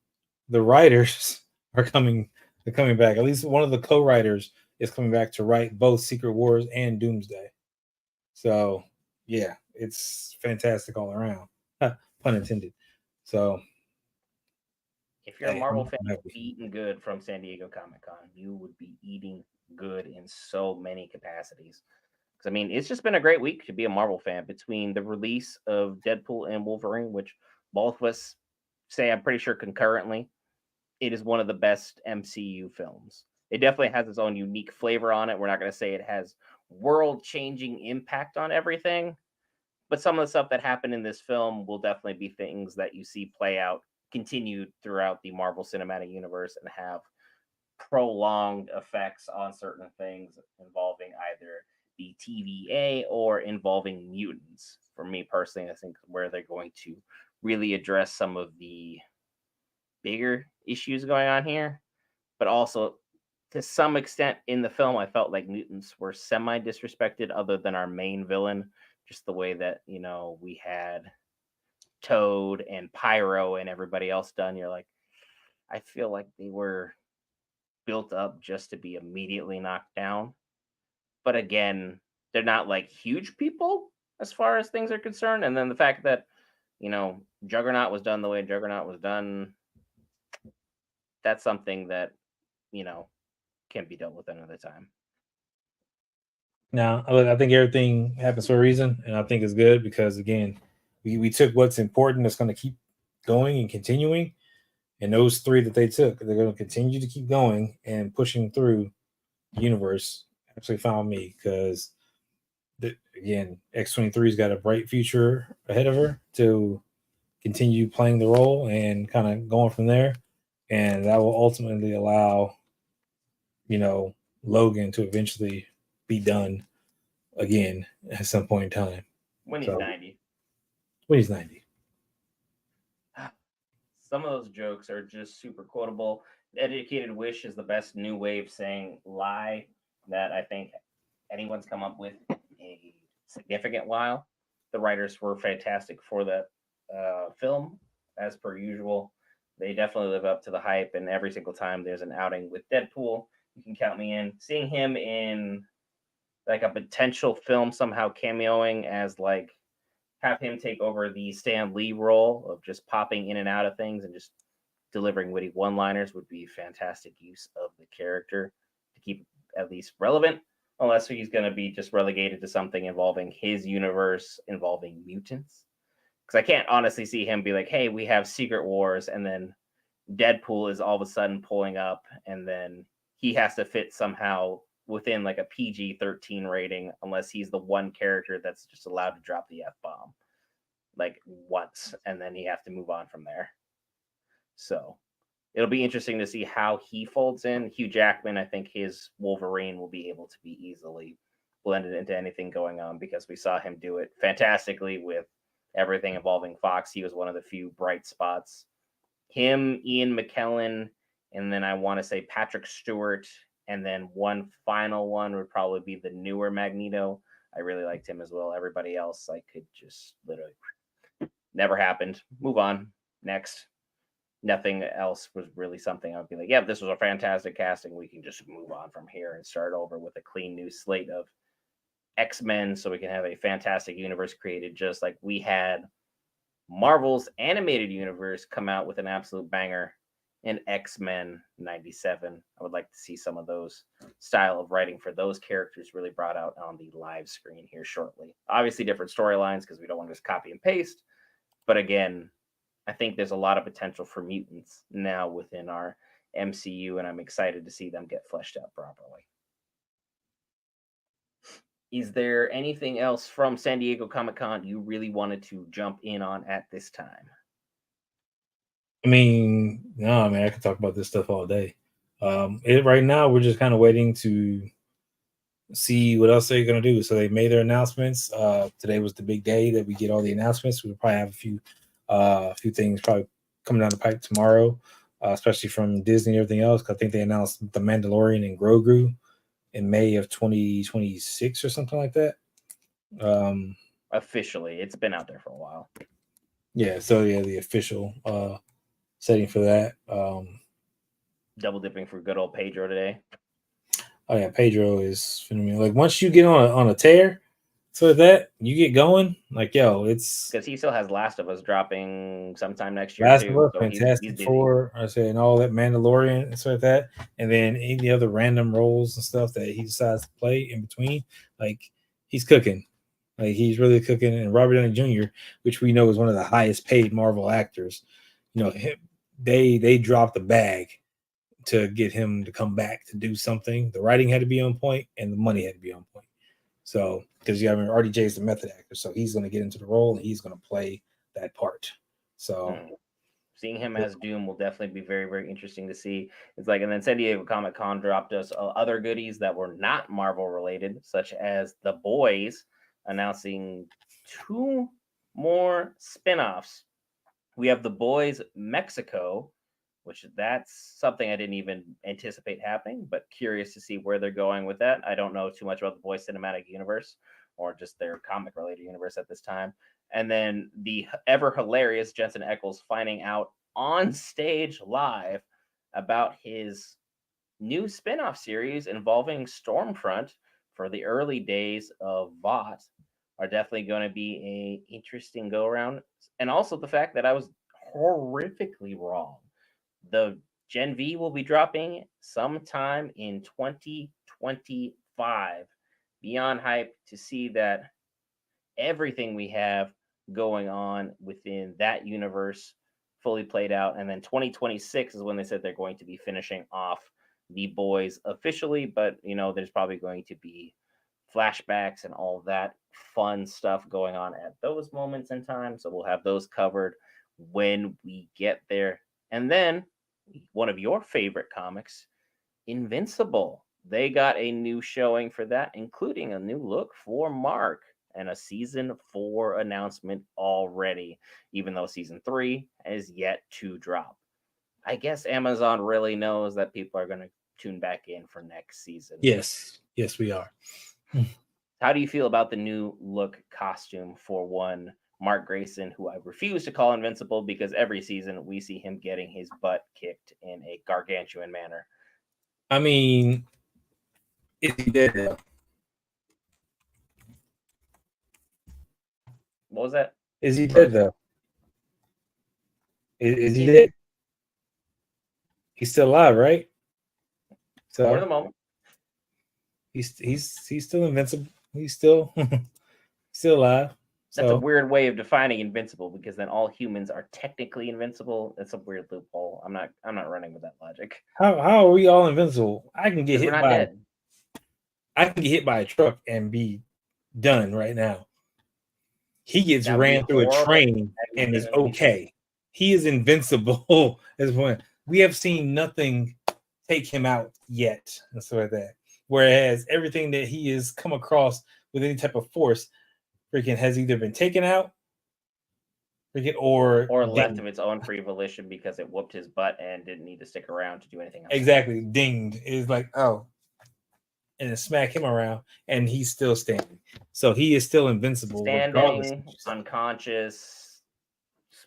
the writers are coming. They're coming back. At least one of the co-writers is coming back to write both Secret Wars and Doomsday. So yeah, it's fantastic all around. Pun intended. So if you're a Marvel fan eating good from San Diego Comic-Con, you would be eating good in so many capacities. Because I mean, it's just been a great week to be a Marvel fan between the release of Deadpool and Wolverine, which both of us say, I'm pretty sure concurrently, it is one of the best MCU films. It definitely has its own unique flavor on it. We're not going to say it has world-changing impact on everything, but some of the stuff that happened in this film will definitely be things that you see play out, continued throughout the Marvel Cinematic Universe, and have prolonged effects on certain things involving either the TVA or involving mutants. For me personally, I think where they're going to really address some of the bigger issues going on here, but also to some extent in the film, I felt like mutants were semi disrespected, other than our main villain. Just the way that we had Toad and Pyro and everybody else done. You're like, I feel like they were built up just to be immediately knocked down. But again, they're not like huge people as far as things are concerned. And then the fact that Juggernaut was done the way Juggernaut was done, that's something that you know can be dealt with another time. Now, look, I think everything happens for a reason, and I think it's good because again, we took what's important that's going to keep going and continuing, and those three that they took, they're going to continue to keep going and pushing through the universe. Actually, found me because again, X-23's got a bright future ahead of her to continue playing the role and kind of going from there, and that will ultimately allow Logan to eventually be done again at some point in time. When he's 90. When he's 90. Some of those jokes are just super quotable. Educated Wish is the best new wave saying lie that I think anyone's come up with in a significant while. The writers were fantastic for that film, as per usual. They definitely live up to the hype, and every single time there's an outing with Deadpool, you can count me in. Seeing him in like a potential film somehow cameoing as like have him take over the Stan Lee role of just popping in and out of things and just delivering witty one-liners would be fantastic use of the character to keep at least relevant, unless he's going to be just relegated to something involving his universe involving mutants. Because I can't honestly see him be like, hey, we have Secret Wars, and then Deadpool is all of a sudden pulling up, and then he has to fit somehow within like a PG-13 rating, unless he's the one character that's just allowed to drop the F-bomb like once, and then you have to move on from there. So it'll be interesting to see how he folds in. Hugh Jackman, I think his Wolverine will be able to be easily blended into anything going on, because we saw him do it fantastically with everything involving Fox. He was one of the few bright spots. Him, Ian McKellen, and then I want to say Patrick Stewart, and then one final one would probably be the newer Magneto. I really liked him as well. Everybody else, I could just literally never happened. Move on. Next. Nothing else was really something I'd be like, yeah, this was a fantastic casting. We can just move on from here and start over with a clean new slate of X-Men, so we can have a fantastic universe created, just like we had Marvel's animated universe come out with an absolute banger in X-Men 97. I would like to see some of those style of writing for those characters really brought out on the live screen here shortly. Obviously different storylines, because we don't want to just copy and paste. But again, I think there's a lot of potential for mutants now within our MCU, and I'm excited to see them get fleshed out properly. Is there anything else from San Diego Comic-Con you really wanted to jump in on at this time? I mean, no, man, I could talk about this stuff all day. Right now, we're just kind of waiting to see what else they're going to do. So they made their announcements. Today was the big day that we get all the announcements. We'll probably have a few things probably coming down the pipe tomorrow, especially from Disney and everything else. Cause I think they announced The Mandalorian and Grogu in May of 2026 or something like that. Officially, it's been out there for a while. Yeah, so yeah, the official setting for that. Double dipping for good old Pedro today. Oh yeah, Pedro is phenomenal. Like once you get on a tear, so that you get going, like yo, it's because he still has Last of Us dropping sometime next year Last too. of Us, So Fantastic Four, I say, and all that Mandalorian and stuff like that, and then any other random roles and stuff that he decides to play in between, like he's cooking. Like he's really cooking. And Robert Downey Jr., which we know is one of the highest paid Marvel actors, they dropped the bag to get him to come back to do something. The writing had to be on point and the money had to be on point. So, because RDJ is the method actor, so he's going to get into the role and he's going to play that part. So, seeing him as Doom will definitely be very, very interesting to see. It's like, and then San Diego Comic Con dropped us other goodies that were not Marvel related, such as The Boys announcing 2 more spin-offs. We have The Boys Mexico, which that's something I didn't even anticipate happening, but curious to see where they're going with that. I don't know too much about the Boys cinematic universe or just their comic related universe at this time. And then the ever hilarious Jensen Ackles finding out on stage live about his new spin-off series involving Stormfront for the early days of VOT are definitely going to be a interesting go around. And also the fact that I was horrifically wrong. The Gen V will be dropping sometime in 2025. Beyond hype to see that everything we have going on within that universe fully played out. And then 2026 is when they said they're going to be finishing off the Boys officially. But, there's probably going to be flashbacks and all that fun stuff going on at those moments in time. So we'll have those covered when we get there. And then one of your favorite comics, Invincible. They got a new showing for that, including a new look for Mark and a season 4 announcement already, even though season 3 is yet to drop. I guess Amazon really knows that people are going to tune back in for next season. Yes, we are. How do you feel about the new look costume for one Mark Grayson, who I refuse to call Invincible because every season we see him getting his butt kicked in a gargantuan manner? I mean, is he dead now? What was that? Is he dead though? Is he dead? He's still alive, right? So for the moment, he's still invincible. He's still still alive. That's a weird way of defining invincible because then all humans are technically invincible. That's a weird loophole. I'm not running with that logic. How are we all invincible? I can get hit we're not by dead. I can get hit by a truck and be done right now. He gets ran through a train and is okay. He is invincible as one. We have seen nothing take him out yet, and stuff like that. Whereas everything that he has come across with any type of force, freaking has either been taken out, freaking or left of its own free volition because it whooped his butt and didn't need to stick around to do anything else. Exactly, dinged. It's like, oh, and then smack him around, and he's still standing. So he is still invincible, standing, unconscious,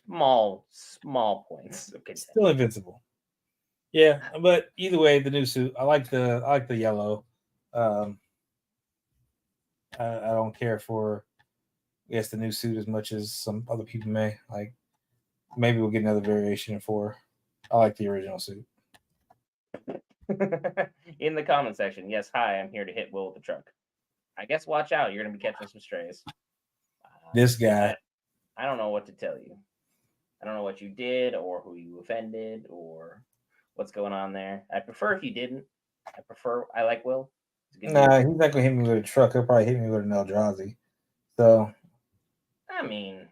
small points. Okay, still invincible. Yeah, but either way, the new suit. I like the yellow. I don't care for, the new suit as much as some other people may. Like, maybe we'll get another variation in 4. I like the original suit. In the comment section, yes, hi, I'm here to hit Will with the truck. I guess watch out, you're going to be catching some strays. This guy. I don't know what to tell you. I don't know what you did or who you offended or what's going on there. I prefer if you didn't. I like Will. Nah, he's not going to hit me with a truck. He'll probably hit me with an Eldrazi. So, I mean,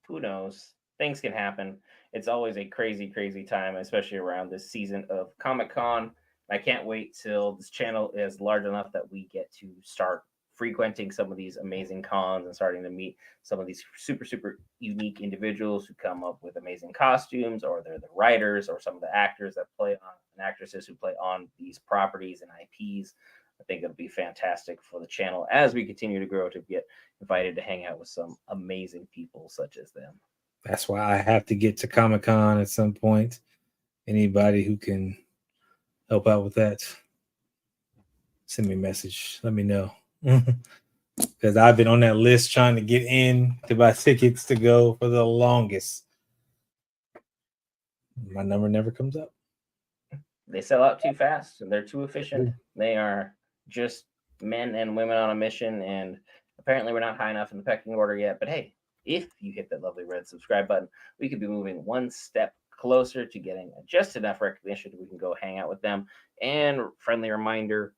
who knows? Things can happen. It's always a crazy, crazy time, especially around this season of Comic-Con. I can't wait till this channel is large enough that we get to start frequenting some of these amazing cons and starting to meet some of these super, super unique individuals who come up with amazing costumes, or they're the writers or some of the actors that play on and actresses who play on these properties and IPs. I think it'll be fantastic for the channel as we continue to grow to get invited to hang out with some amazing people such as them. That's why I have to get to Comic-Con at some point. Anybody who can help out with that, send me a message. Let me know. Because I've been on that list trying to get in to buy tickets to go for the longest. My number never comes up. They sell out too fast and they're too efficient. They are just men and women on a mission, and apparently we're not high enough in the pecking order yet. But hey, if you hit that lovely red subscribe button, we could be moving one step closer to getting just enough recognition we can go hang out with them. And friendly reminder,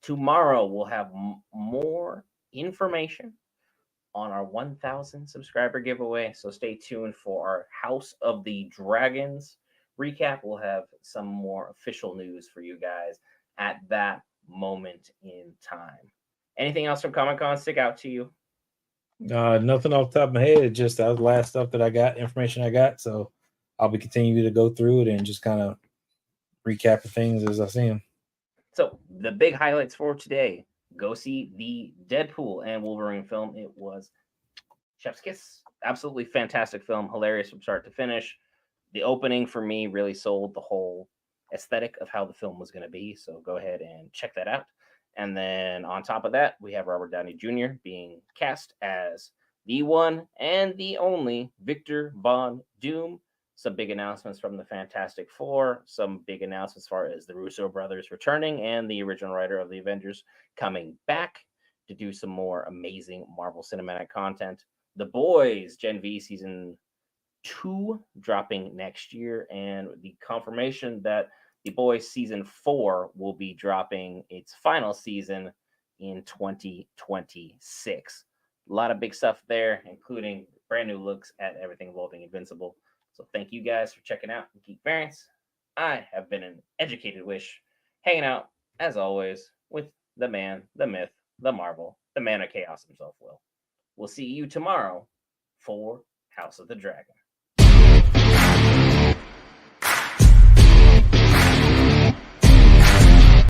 tomorrow we'll have more information on our 1,000 subscriber giveaway. So stay tuned for our House of the Dragons recap. We'll have some more official news for you guys at that moment in time. Anything else from Comic Con stick out to you? Nothing off the top of my head. Just that was the last stuff that I got, information I got. So I'll be continuing to go through it and just kind of recapping things as I see them. So the big highlights for today: go see the Deadpool and Wolverine film. It was chef's kiss. Absolutely fantastic film, hilarious from start to finish. The opening for me really sold the whole aesthetic of how the film was going to be. So go ahead and check that out. And then on top of that, we have Robert Downey Jr. being cast as the one and the only Victor Von Doom. Some big announcements from the Fantastic Four, some big announcements as far as the Russo brothers returning and the original writer of the Avengers coming back to do some more amazing Marvel Cinematic content. The Boys Gen V season 2 dropping next year, and the confirmation that The Boys season 4 will be dropping its final season in 2026. A lot of big stuff there, including brand new looks at everything involving Invincible. So thank you guys for checking out Geek Variants. I have been an educated wish, hanging out as always with the man, the myth, the Marvel, the man of chaos himself. Will. We'll see you tomorrow for House of the Dragon.